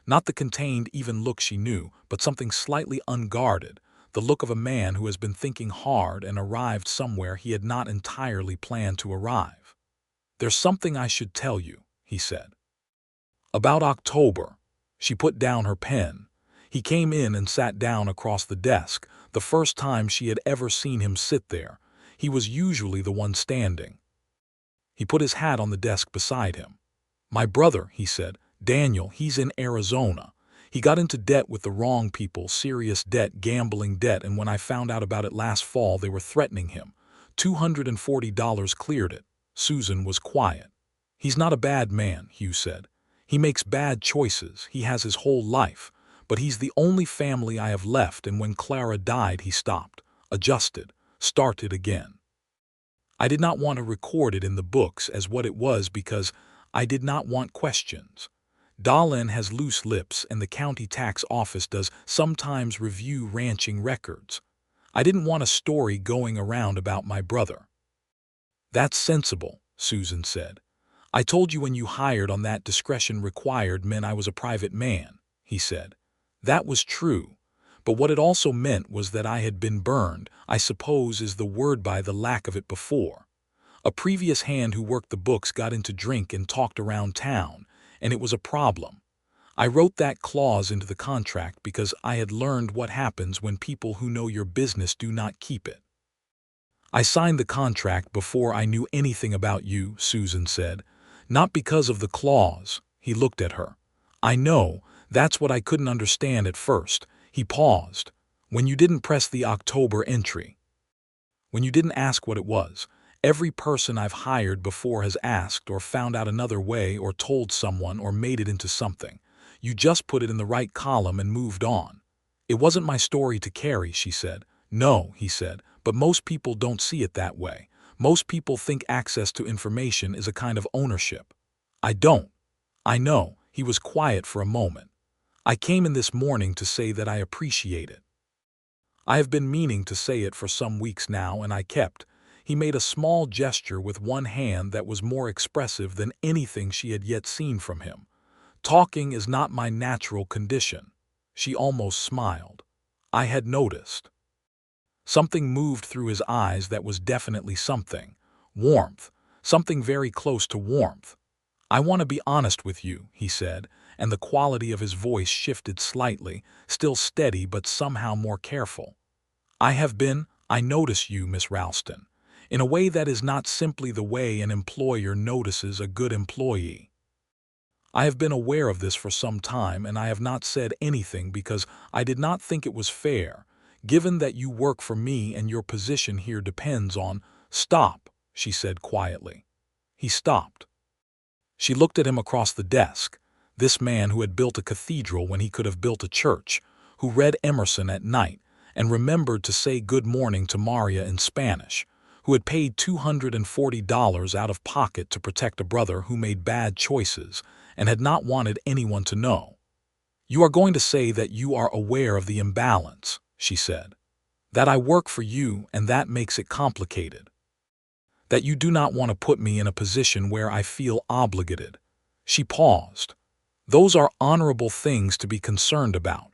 Not the contained, even look she knew, but something slightly unguarded, the look of a man who has been thinking hard and arrived somewhere he had not entirely planned to arrive. "There's something I should tell you," he said. "About October." She put down her pen. He came in and sat down across the desk, the first time she had ever seen him sit there. He was usually the one standing. He put his hat on the desk beside him. "My brother," he said, "Daniel, he's in Arizona. He got into debt with the wrong people, serious debt, gambling debt, and when I found out about it last fall, they were threatening him. $240 cleared it." Susan was quiet. "He's not a bad man," Hugh said. "He makes bad choices, he has his whole life, but he's the only family I have left, and when Clara died he stopped, adjusted, started again. I did not want to record it in the books as what it was because I did not want questions. Dahlen has loose lips, and the county tax office does sometimes review ranching records. I didn't want a story going around about my brother." "That's sensible," Susan said. "I told you when you hired on that discretion required meant I was a private man," he said. "That was true, but what it also meant was that I had been burned, I suppose is the word, by the lack of it before. A previous hand who worked the books got into drink and talked around town, and it was a problem. I wrote that clause into the contract because I had learned what happens when people who know your business do not keep it." "I signed the contract before I knew anything about you," Susan said. "Not because of the clause." He looked at her. "I know, that's what I couldn't understand at first." He paused. "When you didn't press the October entry. When you didn't ask what it was. Every person I've hired before has asked or found out another way or told someone or made it into something. You just put it in the right column and moved on." "It wasn't my story to carry," she said. "No," he said, "but most people don't see it that way. Most people think access to information is a kind of ownership. I don't." "I know." He was quiet for a moment. "I came in this morning to say that I appreciate it." I have been meaning to say it for some weeks now, and I kept. He made a small gesture with one hand that was more expressive than anything she had yet seen from him. Talking is not my natural condition. She almost smiled. I had noticed. Something moved through his eyes that was definitely something. Warmth. Something very close to warmth. I want to be honest with you, he said, and the quality of his voice shifted slightly, still steady but somehow more careful. I notice you, Miss Ralston, in a way that is not simply the way an employer notices a good employee. I have been aware of this for some time, and I have not said anything because I did not think it was fair, given that you work for me and your position here depends on— Stop, she said quietly. He stopped. She looked at him across the desk, this man who had built a cathedral when he could have built a church, who read Emerson at night and remembered to say good morning to Maria in Spanish, who had paid $240 out of pocket to protect a brother who made bad choices and had not wanted anyone to know. You are going to say that you are aware of the imbalance, she said. That I work for you and that makes it complicated. That you do not want to put me in a position where I feel obligated. She paused. Those are honorable things to be concerned about,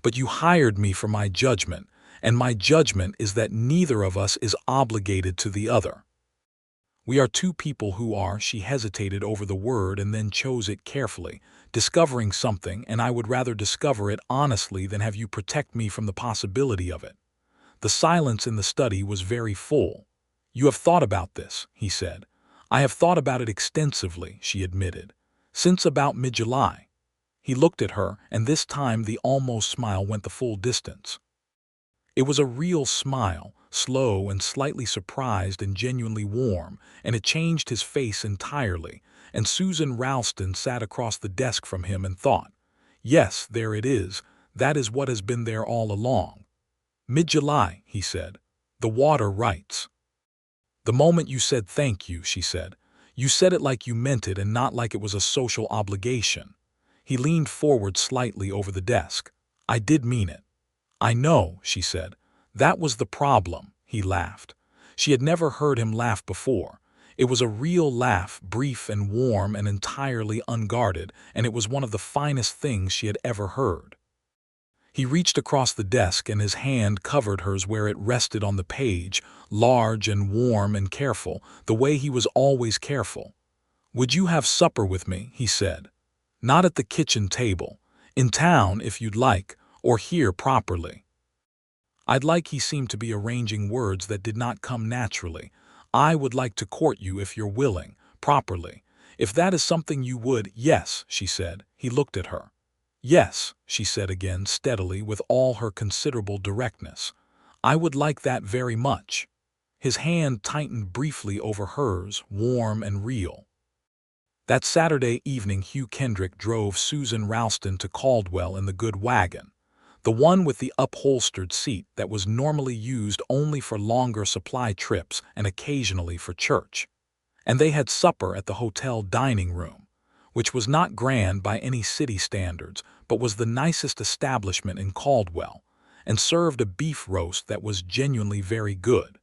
but you hired me for my judgment, and my judgment is that neither of us is obligated to the other. We are two people who are— She hesitated over the word and then chose it carefully, discovering something, and I would rather discover it honestly than have you protect me from the possibility of it. The silence in the study was very full. You have thought about this, he said. I have thought about it extensively, she admitted. Since about mid-July. He looked at her, and this time the almost smile went the full distance. It was a real smile, slow and slightly surprised and genuinely warm, and it changed his face entirely, and Susan Ralston sat across the desk from him and thought, yes, there it is, that is what has been there all along. Mid-July, he said. The water writes. The moment you said thank you, she said. You said it like you meant it and not like it was a social obligation. He leaned forward slightly over the desk. I did mean it. I know, she said. That was the problem, he laughed. She had never heard him laugh before. It was a real laugh, brief and warm and entirely unguarded, and it was one of the finest things she had ever heard. He reached across the desk and his hand covered hers where it rested on the page, large and warm and careful, the way he was always careful. Would you have supper with me, he said. Not at the kitchen table. In town, if you'd like, or here properly. I'd like— He seemed to be arranging words that did not come naturally. I would like to court you if you're willing, properly. If that is something you would— Yes, she said. He looked at her. Yes, she said again steadily with all her considerable directness. I would like that very much. His hand tightened briefly over hers, warm and real. That Saturday evening Hugh Kendrick drove Susan Ralston to Caldwell in the good wagon, the one with the upholstered seat that was normally used only for longer supply trips and occasionally for church. And they had supper at the hotel dining room, which was not grand by any city standards, but was the nicest establishment in Caldwell, and served a beef roast that was genuinely very good.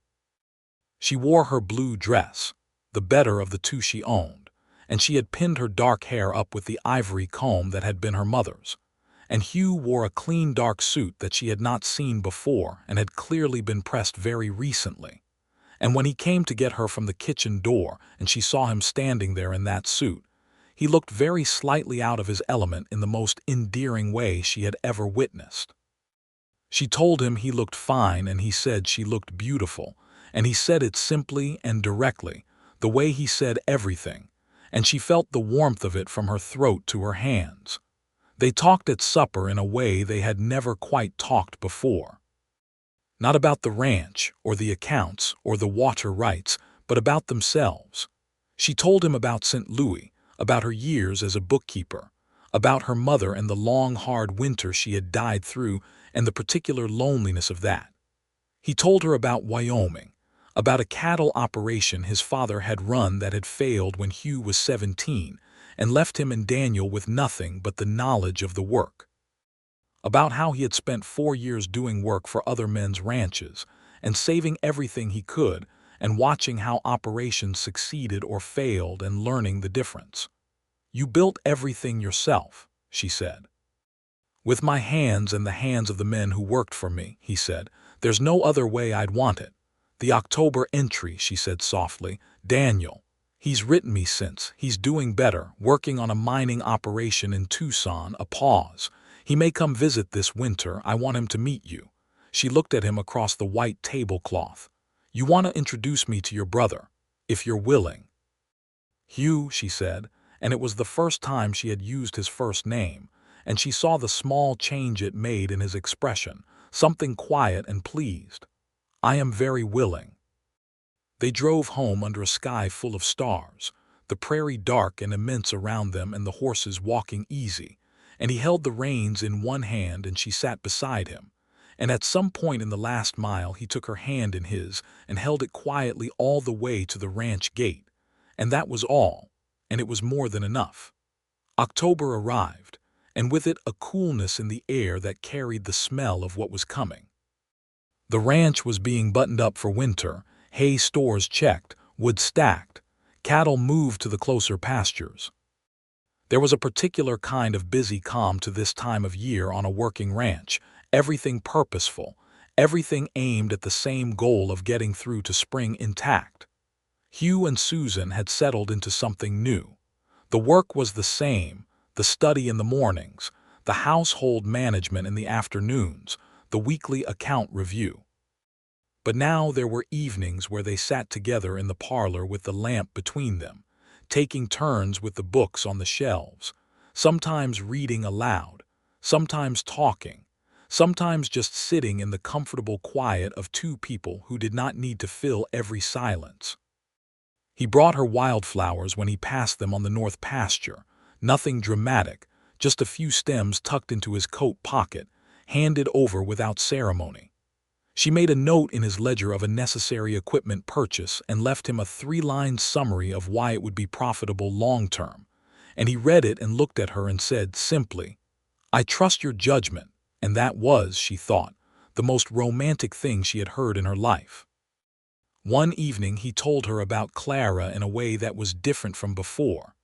She wore her blue dress, the better of the two she owned, and she had pinned her dark hair up with the ivory comb that had been her mother's. And Hugh wore a clean dark suit that she had not seen before and had clearly been pressed very recently. And when he came to get her from the kitchen door and she saw him standing there in that suit, he looked very slightly out of his element in the most endearing way she had ever witnessed. She told him he looked fine and he said she looked beautiful, and he said it simply and directly, the way he said everything, and she felt the warmth of it from her throat to her hands. They talked at supper in a way they had never quite talked before. Not about the ranch, or the accounts, or the water rights, but about themselves. She told him about St. Louis, about her years as a bookkeeper, about her mother and the long, hard winter she had died through and the particular loneliness of that. He told her about Wyoming, about a cattle operation his father had run that had failed when Hugh was 17 and left him and Daniel with nothing but the knowledge of the work. about how he had spent 4 years doing work for other men's ranches and saving everything he could and watching how operations succeeded or failed and learning the difference. "You built everything yourself," she said. "With my hands and the hands of the men who worked for me," he said. "There's no other way I'd want it." "The October entry," she said softly. "Daniel. He's written me since. He's doing better, working on a mining operation in Tucson." A pause. "He may come visit this winter. I want him to meet you." She looked at him across the white tablecloth. "You want to introduce me to your brother, if you're willing." "Hugh," she said, and it was the first time she had used his first name, and she saw the small change it made in his expression, something quiet and pleased. "I am very willing." They drove home under a sky full of stars, the prairie dark and immense around them and the horses walking easy, and he held the reins in one hand and she sat beside him. And at some point in the last mile he took her hand in his and held it quietly all the way to the ranch gate. And that was all, and it was more than enough. October arrived, and with it a coolness in the air that carried the smell of what was coming. The ranch was being buttoned up for winter, hay stores checked, wood stacked, cattle moved to the closer pastures. There was a particular kind of busy calm to this time of year on a working ranch, everything purposeful, everything aimed at the same goal of getting through to spring intact. Hugh and Susan had settled into something new. The work was the same, the study in the mornings, the household management in the afternoons, the weekly account review. But now there were evenings where they sat together in the parlor with the lamp between them, taking turns with the books on the shelves, sometimes reading aloud, sometimes talking, sometimes just sitting in the comfortable quiet of two people who did not need to fill every silence. He brought her wildflowers when he passed them on the north pasture, nothing dramatic, just a few stems tucked into his coat pocket, handed over without ceremony. She made a note in his ledger of a necessary equipment purchase and left him a 3-line summary of why it would be profitable long-term, and he read it and looked at her and said simply, "I trust your judgment," and that was, she thought, the most romantic thing she had heard in her life. One evening he told her about Clara in a way that was different from before.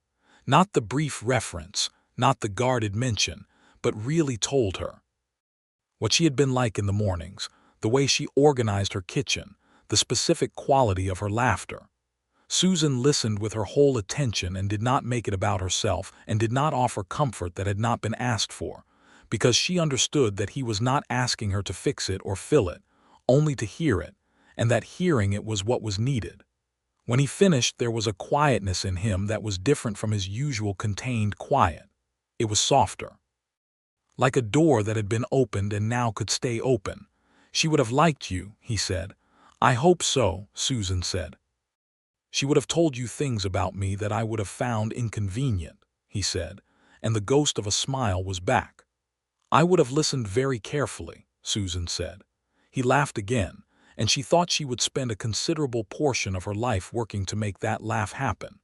Not the brief reference, not the guarded mention, but really told her. What she had been like in the mornings, the way she organized her kitchen, the specific quality of her laughter. Susan listened with her whole attention and did not make it about herself and did not offer comfort that had not been asked for, because she understood that he was not asking her to fix it or fill it, only to hear it, and that hearing it was what was needed. When he finished, there was a quietness in him that was different from his usual contained quiet. It was softer. Like a door that had been opened and now could stay open. "She would have liked you," he said. "I hope so," Susan said. "She would have told you things about me that I would have found inconvenient," he said, and the ghost of a smile was back. "I would have listened very carefully," Susan said. He laughed again, and she thought she would spend a considerable portion of her life working to make that laugh happen.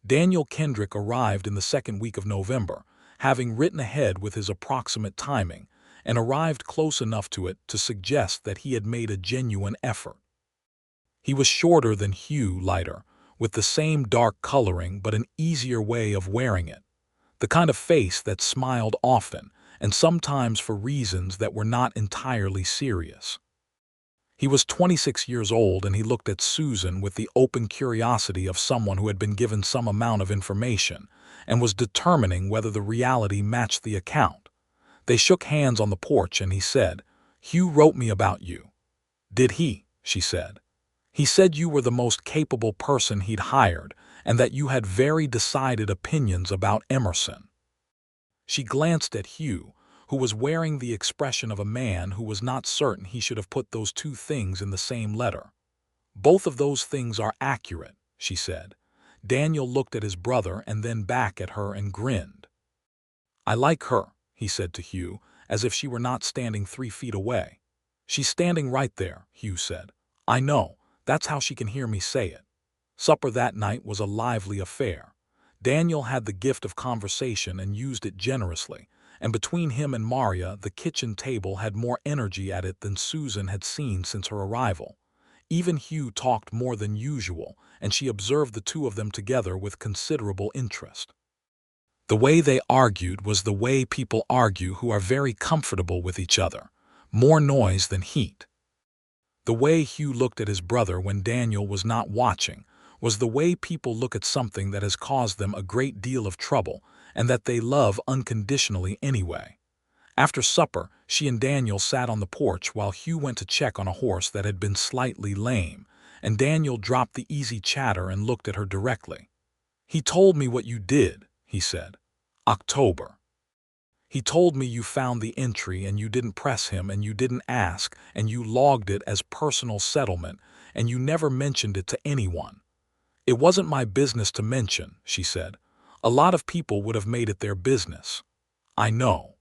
Daniel Kendrick arrived in the second week of November, having written ahead with his approximate timing, and arrived close enough to it to suggest that he had made a genuine effort. He was shorter than Hugh, lighter, with the same dark coloring but an easier way of wearing it, the kind of face that smiled often, and sometimes for reasons that were not entirely serious. He was 26 years old, and he looked at Susan with the open curiosity of someone who had been given some amount of information and was determining whether the reality matched the account. They shook hands on the porch and he said, "Hugh wrote me about you." "Did he?" she said. "He said you were the most capable person he'd hired and that you had very decided opinions about Emerson." She glanced at Hugh, who was wearing the expression of a man who was not certain he should have put those two things in the same letter. "Both of those things are accurate," she said. Daniel looked at his brother and then back at her and grinned. "I like her," he said to Hugh, as if she were not standing 3 feet away. "She's standing right there," Hugh said. "I know, that's how she can hear me say it." Supper that night was a lively affair. Daniel had the gift of conversation and used it generously, and between him and Maria, the kitchen table had more energy at it than Susan had seen since her arrival. Even Hugh talked more than usual, and she observed the two of them together with considerable interest. The way they argued was the way people argue who are very comfortable with each other, more noise than heat. The way Hugh looked at his brother when Daniel was not watching was the way people look at something that has caused them a great deal of trouble and that they love unconditionally anyway. After supper, she and Daniel sat on the porch while Hugh went to check on a horse that had been slightly lame, and Daniel dropped the easy chatter and looked at her directly. "He told me what you did," he said. "October. He told me you found the entry and you didn't press him and you didn't ask and you logged it as personal settlement and you never mentioned it to anyone." "It wasn't my business to mention," she said. "A lot of people would have made it their business." "I know."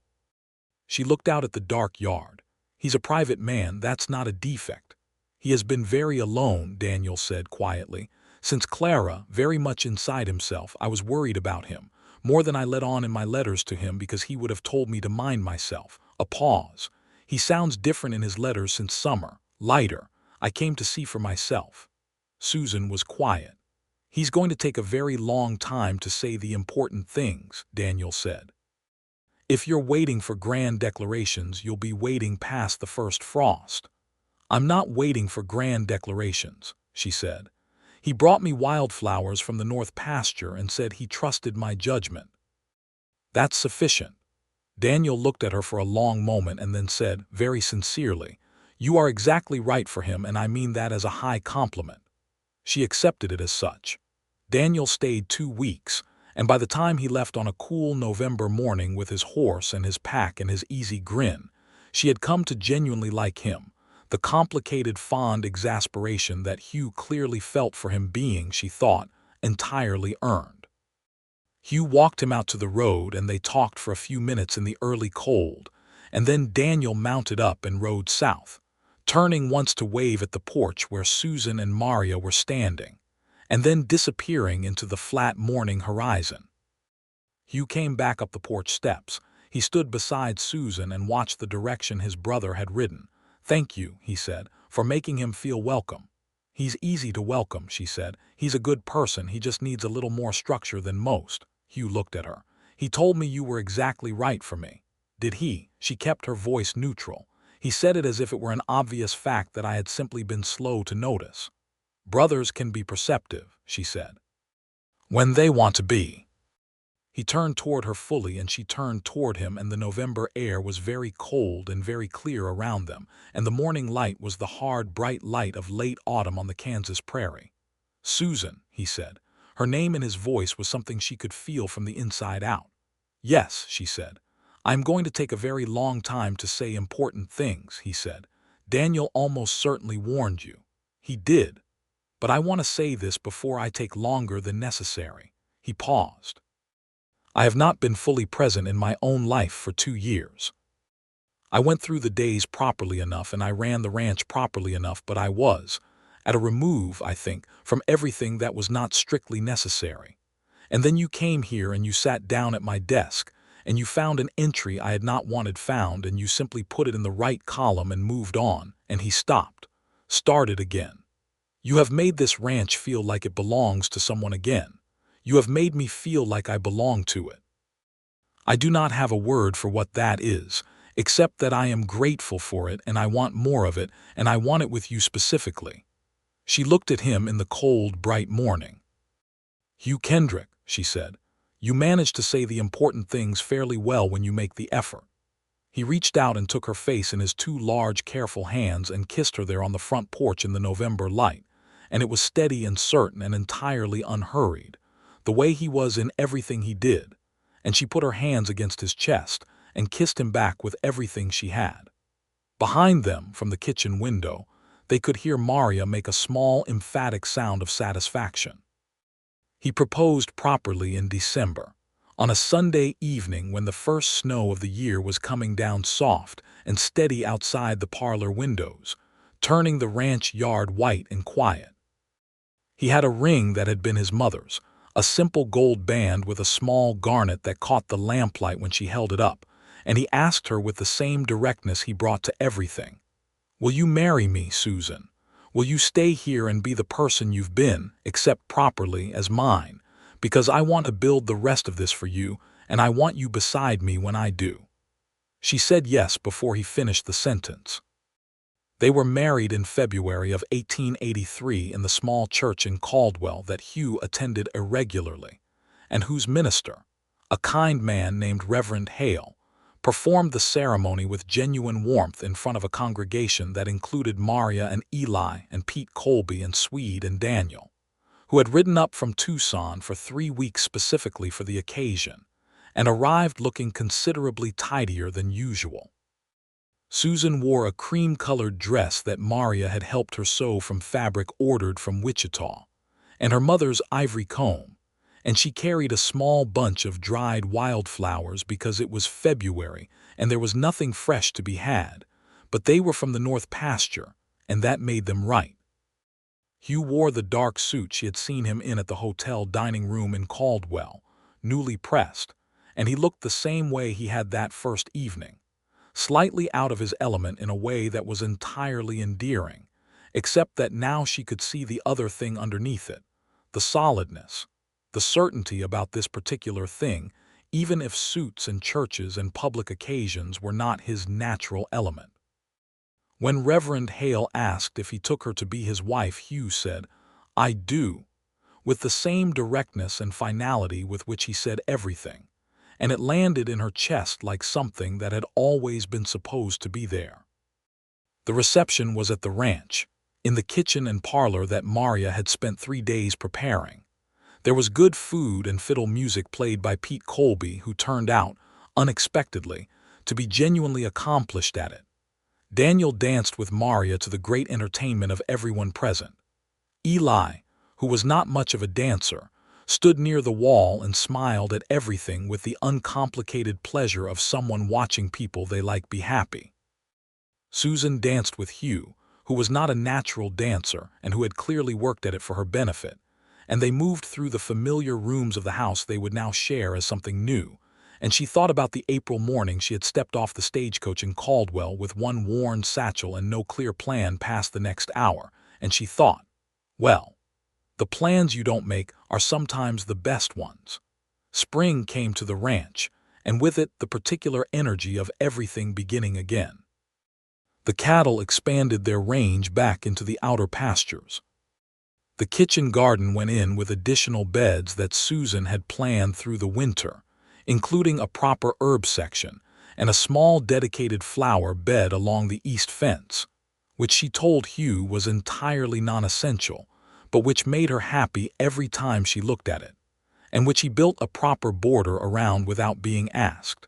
She looked out at the dark yard. "He's a private man, that's not a defect." "He has been very alone," Daniel said quietly. "Since Clara, very much inside himself, I was worried about him, more than I let on in my letters to him because he would have told me to mind myself." A pause. "He sounds different in his letters since summer, lighter. I came to see for myself." Susan was quiet. "He's going to take a very long time to say the important things," Daniel said. "If you're waiting for grand declarations, you'll be waiting past the first frost." "I'm not waiting for grand declarations," she said. "He brought me wildflowers from the north pasture and said he trusted my judgment." "That's sufficient." Daniel looked at her for a long moment and then said, very sincerely, "You are exactly right for him, and I mean that as a high compliment." She accepted it as such. Daniel stayed 2 weeks, and by the time he left on a cool November morning with his horse and his pack and his easy grin, she had come to genuinely like him, the complicated fond exasperation that Hugh clearly felt for him being, she thought, entirely earned. Hugh walked him out to the road and they talked for a few minutes in the early cold, and then Daniel mounted up and rode south, turning once to wave at the porch where Susan and Maria were standing, and then disappearing into the flat morning horizon. Hugh came back up the porch steps. He stood beside Susan and watched the direction his brother had ridden. "Thank you," he said, "for making him feel welcome." "He's easy to welcome," she said. "He's a good person, he just needs a little more structure than most." Hugh looked at her. "He told me you were exactly right for me." "Did he?" She kept her voice neutral. "He said it as if it were an obvious fact that I had simply been slow to notice." "Brothers can be perceptive," she said. "When they want to be." He turned toward her fully and she turned toward him, and the November air was very cold and very clear around them, and the morning light was the hard, bright light of late autumn on the Kansas prairie. "Susan," he said. Her name in his voice was something she could feel from the inside out. "Yes," she said. "I'm going to take a very long time to say important things," he said. "Daniel almost certainly warned you." "He did. But I want to say this before I take longer than necessary." He paused. "I have not been fully present in my own life for 2 years. I went through the days properly enough and I ran the ranch properly enough, but I was at a remove, I think, from everything that was not strictly necessary. And then you came here and you sat down at my desk, and you found an entry I had not wanted found, and you simply put it in the right column and moved on." And he stopped, started again. "You have made this ranch feel like it belongs to someone again. You have made me feel like I belong to it. I do not have a word for what that is, except that I am grateful for it and I want more of it, and I want it with you specifically." She looked at him in the cold, bright morning. "Hugh Kendrick," she said, "you manage to say the important things fairly well when you make the effort." He reached out and took her face in his 2 large, careful hands and kissed her there on the front porch in the November light, and it was steady and certain and entirely unhurried, the way he was in everything he did, and she put her hands against his chest and kissed him back with everything she had. Behind them, from the kitchen window, they could hear Maria make a small, emphatic sound of satisfaction. He proposed properly in December, on a Sunday evening when the first snow of the year was coming down soft and steady outside the parlor windows, turning the ranch yard white and quiet. He had a ring that had been his mother's, a simple gold band with a small garnet that caught the lamplight when she held it up, and he asked her with the same directness he brought to everything. "Will you marry me, Susan? Will you stay here and be the person you've been, accept properly as mine? Because I want to build the rest of this for you, and I want you beside me when I do." She said yes before he finished the sentence. They were married in February of 1883 in the small church in Caldwell that Hugh attended irregularly, and whose minister, a kind man named Reverend Hale, performed the ceremony with genuine warmth in front of a congregation that included Maria and Eli and Pete Colby and Swede and Daniel, who had ridden up from Tucson for 3 weeks specifically for the occasion, and arrived looking considerably tidier than usual. Susan wore a cream-colored dress that Maria had helped her sew from fabric ordered from Wichita, and her mother's ivory comb, and she carried a small bunch of dried wildflowers because it was February and there was nothing fresh to be had, but they were from the North Pasture, and that made them right. Hugh wore the dark suit she had seen him in at the hotel dining room in Caldwell, newly pressed, and he looked the same way he had that first evening, slightly out of his element in a way that was entirely endearing, except that now she could see the other thing underneath it, the solidness, the certainty about this particular thing, even if suits and churches and public occasions were not his natural element. When Reverend Hale asked if he took her to be his wife, Hugh said, "I do," with the same directness and finality with which he said everything, and it landed in her chest like something that had always been supposed to be there. The reception was at the ranch, in the kitchen and parlor that Maria had spent 3 days preparing. There was good food and fiddle music played by Pete Colby, who turned out, unexpectedly, to be genuinely accomplished at it. Daniel danced with Maria to the great entertainment of everyone present. Eli, who was not much of a dancer, stood near the wall and smiled at everything with the uncomplicated pleasure of someone watching people they like be happy. Susan danced with Hugh, who was not a natural dancer and who had clearly worked at it for her benefit, and they moved through the familiar rooms of the house they would now share as something new, and she thought about the April morning she had stepped off the stagecoach in Caldwell with one worn satchel and no clear plan past the next hour, and she thought, well, the plans you don't make are sometimes the best ones. Spring came to the ranch, and with it the particular energy of everything beginning again. The cattle expanded their range back into the outer pastures. The kitchen garden went in with additional beds that Susan had planned through the winter, including a proper herb section and a small dedicated flower bed along the east fence, which she told Hugh was entirely non-essential, but which made her happy every time she looked at it, and which he built a proper border around without being asked.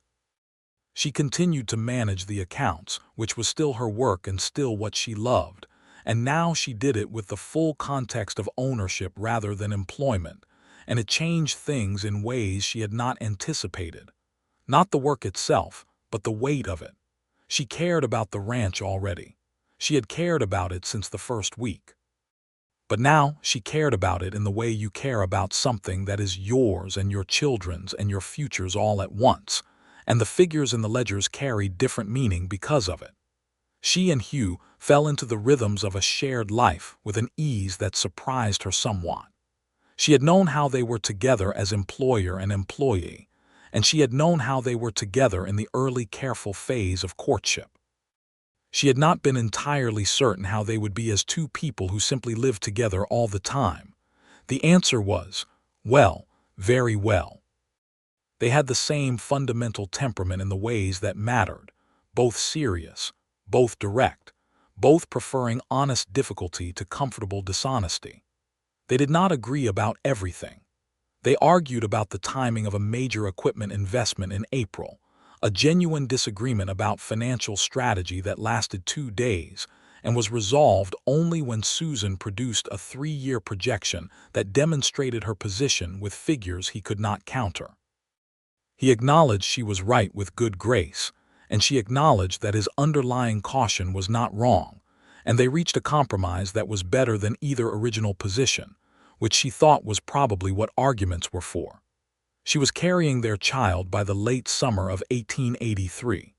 She continued to manage the accounts, which was still her work and still what she loved, and now she did it with the full context of ownership rather than employment, and it changed things in ways she had not anticipated. Not the work itself, but the weight of it. She cared about the ranch already. She had cared about it since the first week. But now she cared about it in the way you care about something that is yours and your children's and your future's all at once, and the figures in the ledgers carried different meaning because of it. She and Hugh fell into the rhythms of a shared life with an ease that surprised her somewhat. She had known how they were together as employer and employee, and she had known how they were together in the early careful phase of courtship. She had not been entirely certain how they would be as two people who simply lived together all the time. The answer was, well, very well. They had the same fundamental temperament in the ways that mattered, both serious, both direct, both preferring honest difficulty to comfortable dishonesty. They did not agree about everything. They argued about the timing of a major equipment investment in April, a genuine disagreement about financial strategy that lasted 2 days and was resolved only when Susan produced a 3-year projection that demonstrated her position with figures he could not counter. He acknowledged she was right with good grace, and she acknowledged that his underlying caution was not wrong, and they reached a compromise that was better than either original position, which she thought was probably what arguments were for. She was carrying their child by the late summer of 1883.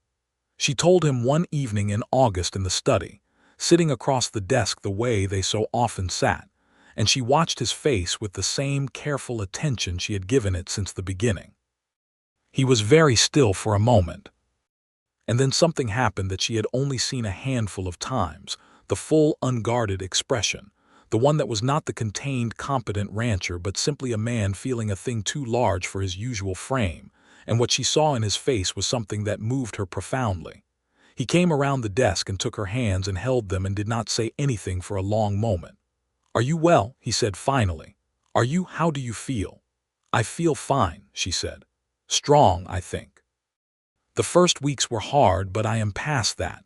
She told him one evening in August in the study, sitting across the desk the way they so often sat, and she watched his face with the same careful attention she had given it since the beginning. He was very still for a moment, and then something happened that she had only seen a handful of times, the full, unguarded expression, the one that was not the contained, competent rancher but simply a man feeling a thing too large for his usual frame, and what she saw in his face was something that moved her profoundly. He came around the desk and took her hands and held them and did not say anything for a long moment. "Are you well?" he said finally. How do you feel?" "I feel fine," she said. "Strong, I think. The first weeks were hard, but I am past that."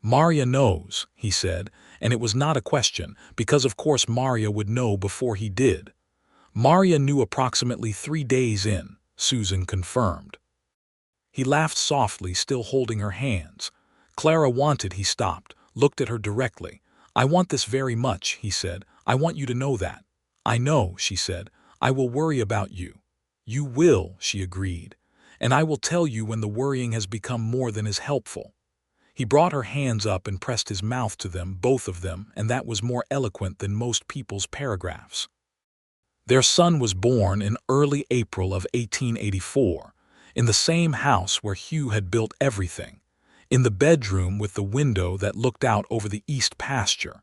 "Maria knows," he said, and it was not a question, because of course Maria would know before he did. "Maria knew approximately 3 days in," Susan confirmed. He laughed softly, still holding her hands. "Clara wanted," he stopped, looked at her directly. "I want this very much," he said. "I want you to know that." "I know," she said. "I will worry about you." "You will," she agreed. "And I will tell you when the worrying has become more than is helpful." He brought her hands up and pressed his mouth to them, both of them, and that was more eloquent than most people's paragraphs. Their son was born in early April of 1884, in the same house where Hugh had built everything, in the bedroom with the window that looked out over the east pasture,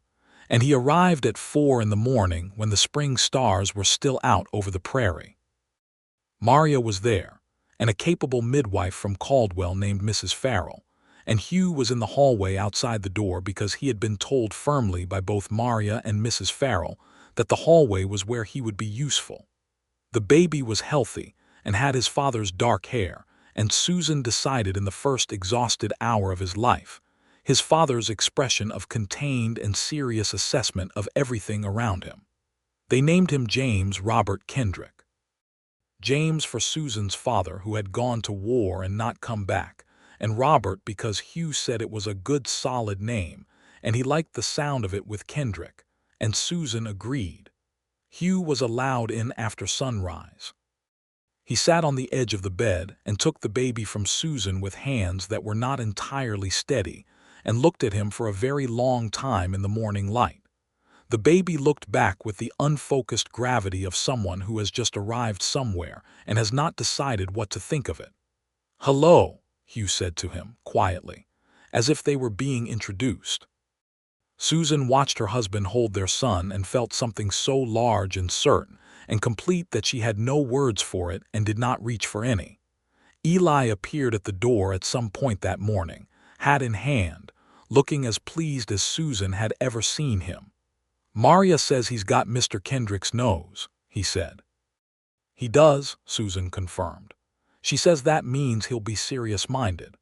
and he arrived at 4 in the morning when the spring stars were still out over the prairie. Maria was there, and a capable midwife from Caldwell named Mrs. Farrell, and Hugh was in the hallway outside the door because he had been told firmly by both Maria and Mrs. Farrell that the hallway was where he would be useful. The baby was healthy and had his father's dark hair, and Susan decided in the first exhausted hour of his life, his father's expression of contained and serious assessment of everything around him. They named him James Robert Kendrick. James for Susan's father, who had gone to war and not come back, and Robert because Hugh said it was a good solid name, and he liked the sound of it with Kendrick, and Susan agreed. Hugh was allowed in after sunrise. He sat on the edge of the bed and took the baby from Susan with hands that were not entirely steady, and looked at him for a very long time in the morning light. The baby looked back with the unfocused gravity of someone who has just arrived somewhere and has not decided what to think of it. "Hello," Hugh said to him, quietly, as if they were being introduced. Susan watched her husband hold their son and felt something so large and certain and complete that she had no words for it and did not reach for any. Eli appeared at the door at some point that morning, hat in hand, looking as pleased as Susan had ever seen him. "Maria says he's got Mr. Kendrick's nose," he said. "He does," Susan confirmed. "She says that means he'll be serious-minded."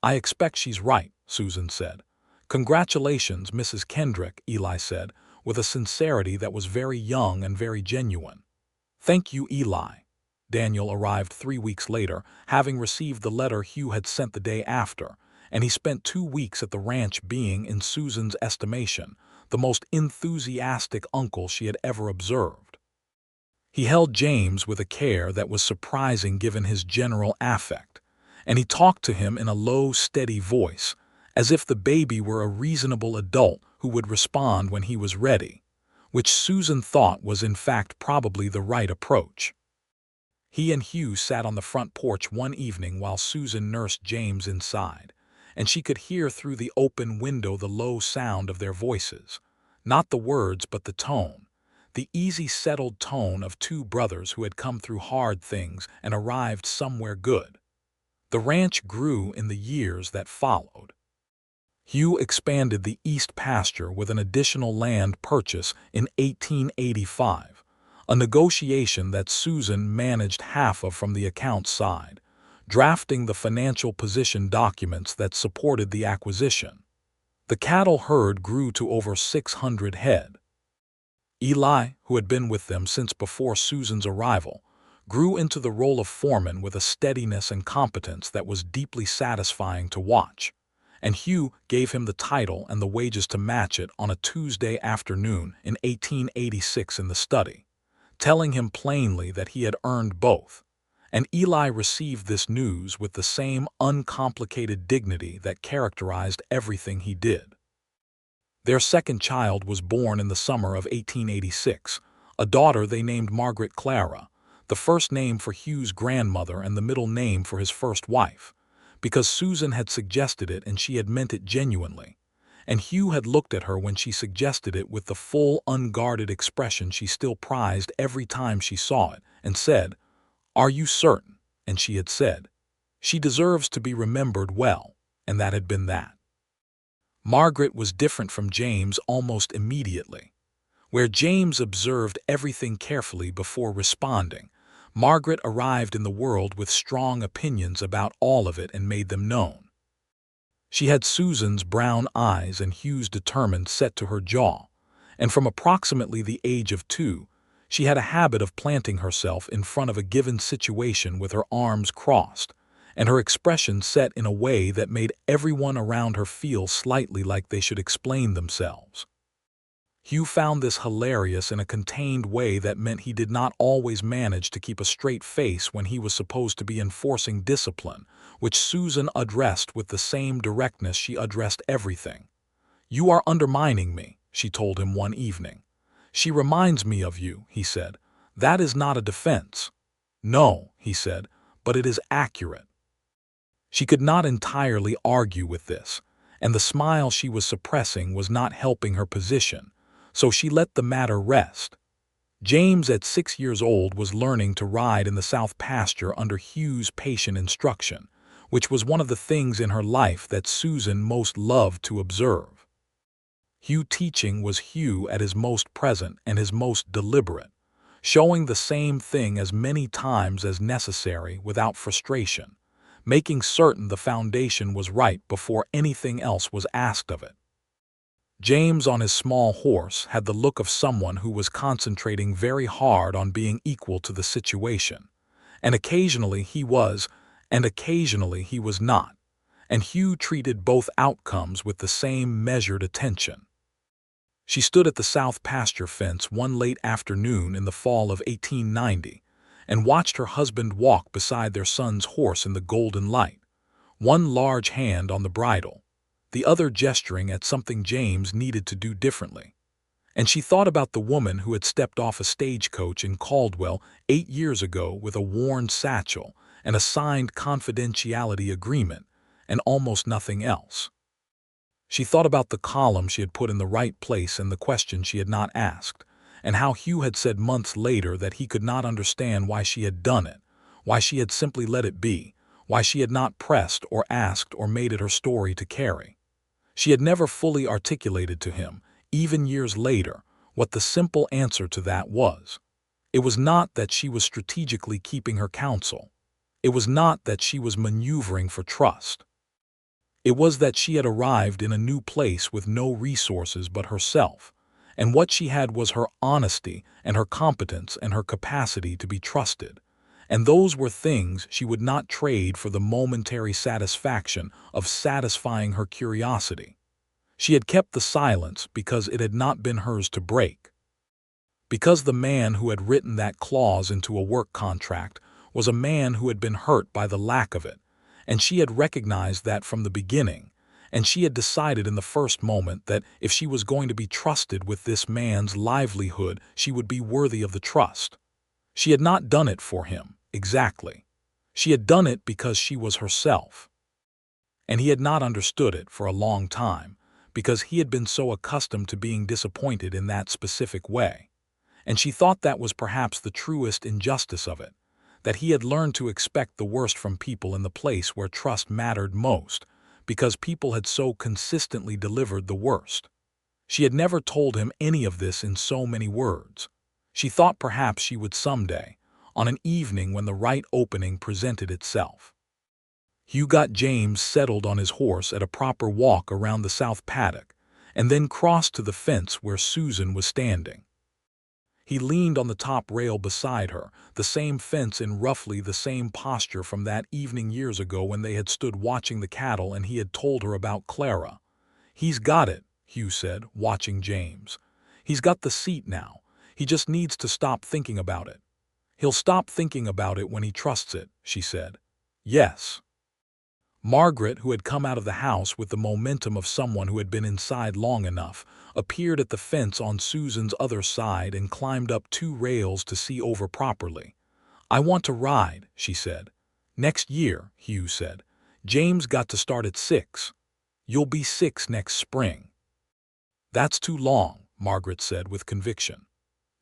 "I expect she's right," Susan said. "Congratulations, Mrs. Kendrick," Eli said, with a sincerity that was very young and very genuine. "Thank you, Eli." Daniel arrived 3 weeks later, having received the letter Hugh had sent the day after, and he spent 2 weeks at the ranch being, in Susan's estimation, the most enthusiastic uncle she had ever observed. He held James with a care that was surprising given his general affect, and he talked to him in a low, steady voice, as if the baby were a reasonable adult who would respond when he was ready, which Susan thought was in fact probably the right approach. He and Hugh sat on the front porch one evening while Susan nursed James inside, and she could hear through the open window the low sound of their voices, not the words but the tone, the easy settled tone of 2 brothers who had come through hard things and arrived somewhere good. The ranch grew in the years that followed. Hugh expanded the east pasture with an additional land purchase in 1885, a negotiation that Susan managed half of from the accounts side, drafting the financial position documents that supported the acquisition. The cattle herd grew to over 600 head. Eli, who had been with them since before Susan's arrival, grew into the role of foreman with a steadiness and competence that was deeply satisfying to watch, and Hugh gave him the title and the wages to match it on a Tuesday afternoon in 1886 in the study, telling him plainly that he had earned both, And Eli received this news with the same uncomplicated dignity that characterized everything he did. Their second child was born in the summer of 1886, a daughter they named Margaret Clara, the first name for Hugh's grandmother and the middle name for his first wife, because Susan had suggested it and she had meant it genuinely. And Hugh had looked at her when she suggested it with the full, unguarded expression she still prized every time she saw it, and said, "Are you certain?" And she had said, "She deserves to be remembered well," and that had been that. Margaret was different from James almost immediately. Where James observed everything carefully before responding, Margaret arrived in the world with strong opinions about all of it and made them known. She had Susan's brown eyes and Hugh's determined set to her jaw, and from approximately the age of 2, she had a habit of planting herself in front of a given situation with her arms crossed, and her expression set in a way that made everyone around her feel slightly like they should explain themselves. Hugh found this hilarious in a contained way that meant he did not always manage to keep a straight face when he was supposed to be enforcing discipline, which Susan addressed with the same directness she addressed everything. "You are undermining me," she told him one evening. "She reminds me of you," he said. "That is not a defense." "No," he said, "but it is accurate." She could not entirely argue with this, and the smile she was suppressing was not helping her position, so she let the matter rest. James, at 6 years old, was learning to ride in the south pasture under Hugh's patient instruction, which was one of the things in her life that Susan most loved to observe. Hugh teaching was Hugh at his most present and his most deliberate, showing the same thing as many times as necessary without frustration, making certain the foundation was right before anything else was asked of it. James, on his small horse, had the look of someone who was concentrating very hard on being equal to the situation, and occasionally he was, and occasionally he was not, and Hugh treated both outcomes with the same measured attention. She stood at the south pasture fence one late afternoon in the fall of 1890 and watched her husband walk beside their son's horse in the golden light, one large hand on the bridle, the other gesturing at something James needed to do differently. And she thought about the woman who had stepped off a stagecoach in Caldwell 8 years ago with a worn satchel and a signed confidentiality agreement, and almost nothing else. She thought about the column she had put in the right place and the question she had not asked, and how Hugh had said months later that he could not understand why she had done it, why she had simply let it be, why she had not pressed or asked or made it her story to carry. She had never fully articulated to him, even years later, what the simple answer to that was. It was not that she was strategically keeping her counsel. It was not that she was maneuvering for trust. It was that she had arrived in a new place with no resources but herself, and what she had was her honesty and her competence and her capacity to be trusted. And those were things she would not trade for the momentary satisfaction of satisfying her curiosity. She had kept the silence because it had not been hers to break. Because the man who had written that clause into a work contract was a man who had been hurt by the lack of it, and she had recognized that from the beginning, and she had decided in the first moment that if she was going to be trusted with this man's livelihood, she would be worthy of the trust. She had not done it for him, exactly. She had done it because she was herself. And he had not understood it for a long time, because he had been so accustomed to being disappointed in that specific way. And she thought that was perhaps the truest injustice of it, that he had learned to expect the worst from people in the place where trust mattered most, because people had so consistently delivered the worst. She had never told him any of this in so many words. She thought perhaps she would someday, on an evening when the right opening presented itself. Hugh got James settled on his horse at a proper walk around the south paddock, and then crossed to the fence where Susan was standing. He leaned on the top rail beside her, the same fence in roughly the same posture from that evening years ago when they had stood watching the cattle and he had told her about Clara. "He's got it," Hugh said, watching James. "He's got the seat now. He just needs to stop thinking about it. He'll stop thinking about it when he trusts it, she said. Yes. Margaret, who had come out of the house with the momentum of someone who had been inside long enough, appeared at the fence on Susan's other side and climbed up 2 rails to see over properly. I want to ride, she said. Next year, Hugh said. James got to start at 6. You'll be 6 next spring. That's too long, Margaret said with conviction.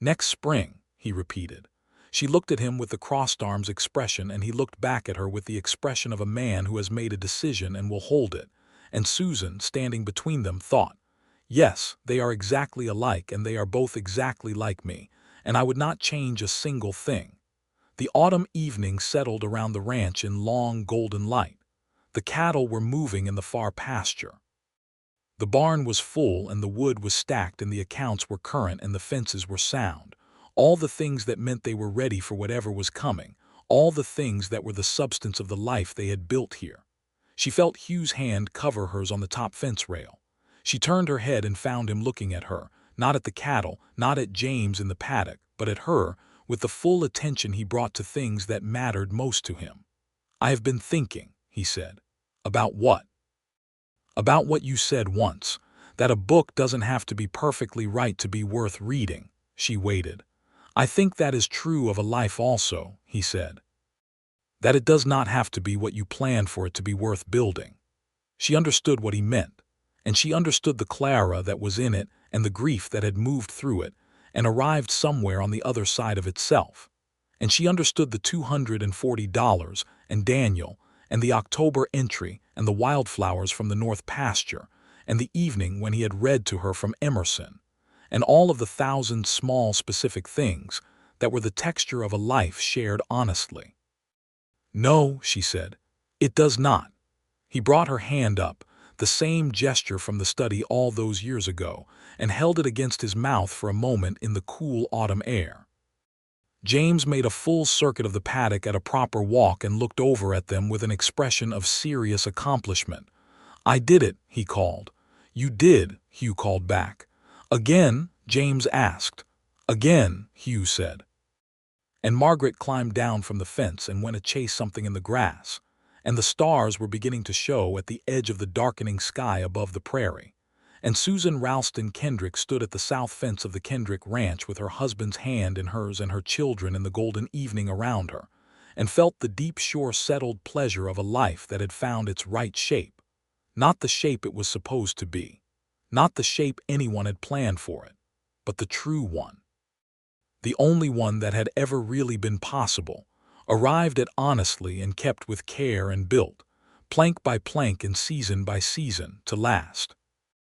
Next spring, he repeated. She looked at him with the crossed arms expression, and he looked back at her with the expression of a man who has made a decision and will hold it. And Susan, standing between them, thought, yes, they are exactly alike, and they are both exactly like me, and I would not change a single thing. The autumn evening settled around the ranch in long golden light. The cattle were moving in the far pasture. The barn was full, and the wood was stacked, and the accounts were current, and the fences were sound. All the things that meant they were ready for whatever was coming, all the things that were the substance of the life they had built here. She felt Hugh's hand cover hers on the top fence rail. She turned her head and found him looking at her, not at the cattle, not at James in the paddock, but at her, with the full attention he brought to things that mattered most to him. I have been thinking, he said. About what? About what you said once, that a book doesn't have to be perfectly right to be worth reading. She waited. I think that is true of a life also, he said. That it does not have to be what you planned for it to be worth building. She understood what he meant, and she understood the Clara that was in it and the grief that had moved through it and arrived somewhere on the other side of itself. And she understood the $240 and Daniel and the October entry and the wildflowers from the North pasture and the evening when he had read to her from Emerson, and all of the 1,000 small specific things that were the texture of a life shared honestly. No, she said, it does not. He brought her hand up, the same gesture from the study all those years ago, and held it against his mouth for a moment in the cool autumn air. James made a full circuit of the paddock at a proper walk and looked over at them with an expression of serious accomplishment. I did it, he called. You did, Hugh called back. Again, James asked. Again, Hugh said. And Margaret climbed down from the fence and went to chase something in the grass, and the stars were beginning to show at the edge of the darkening sky above the prairie. And Susan Ralston Kendrick stood at the south fence of the Kendrick Ranch with her husband's hand in hers and her children in the golden evening around her, and felt the deep shore-settled pleasure of a life that had found its right shape. Not the shape it was supposed to be, not the shape anyone had planned for it, but the true one. The only one that had ever really been possible, arrived at honestly and kept with care and built, plank by plank and season by season, to last.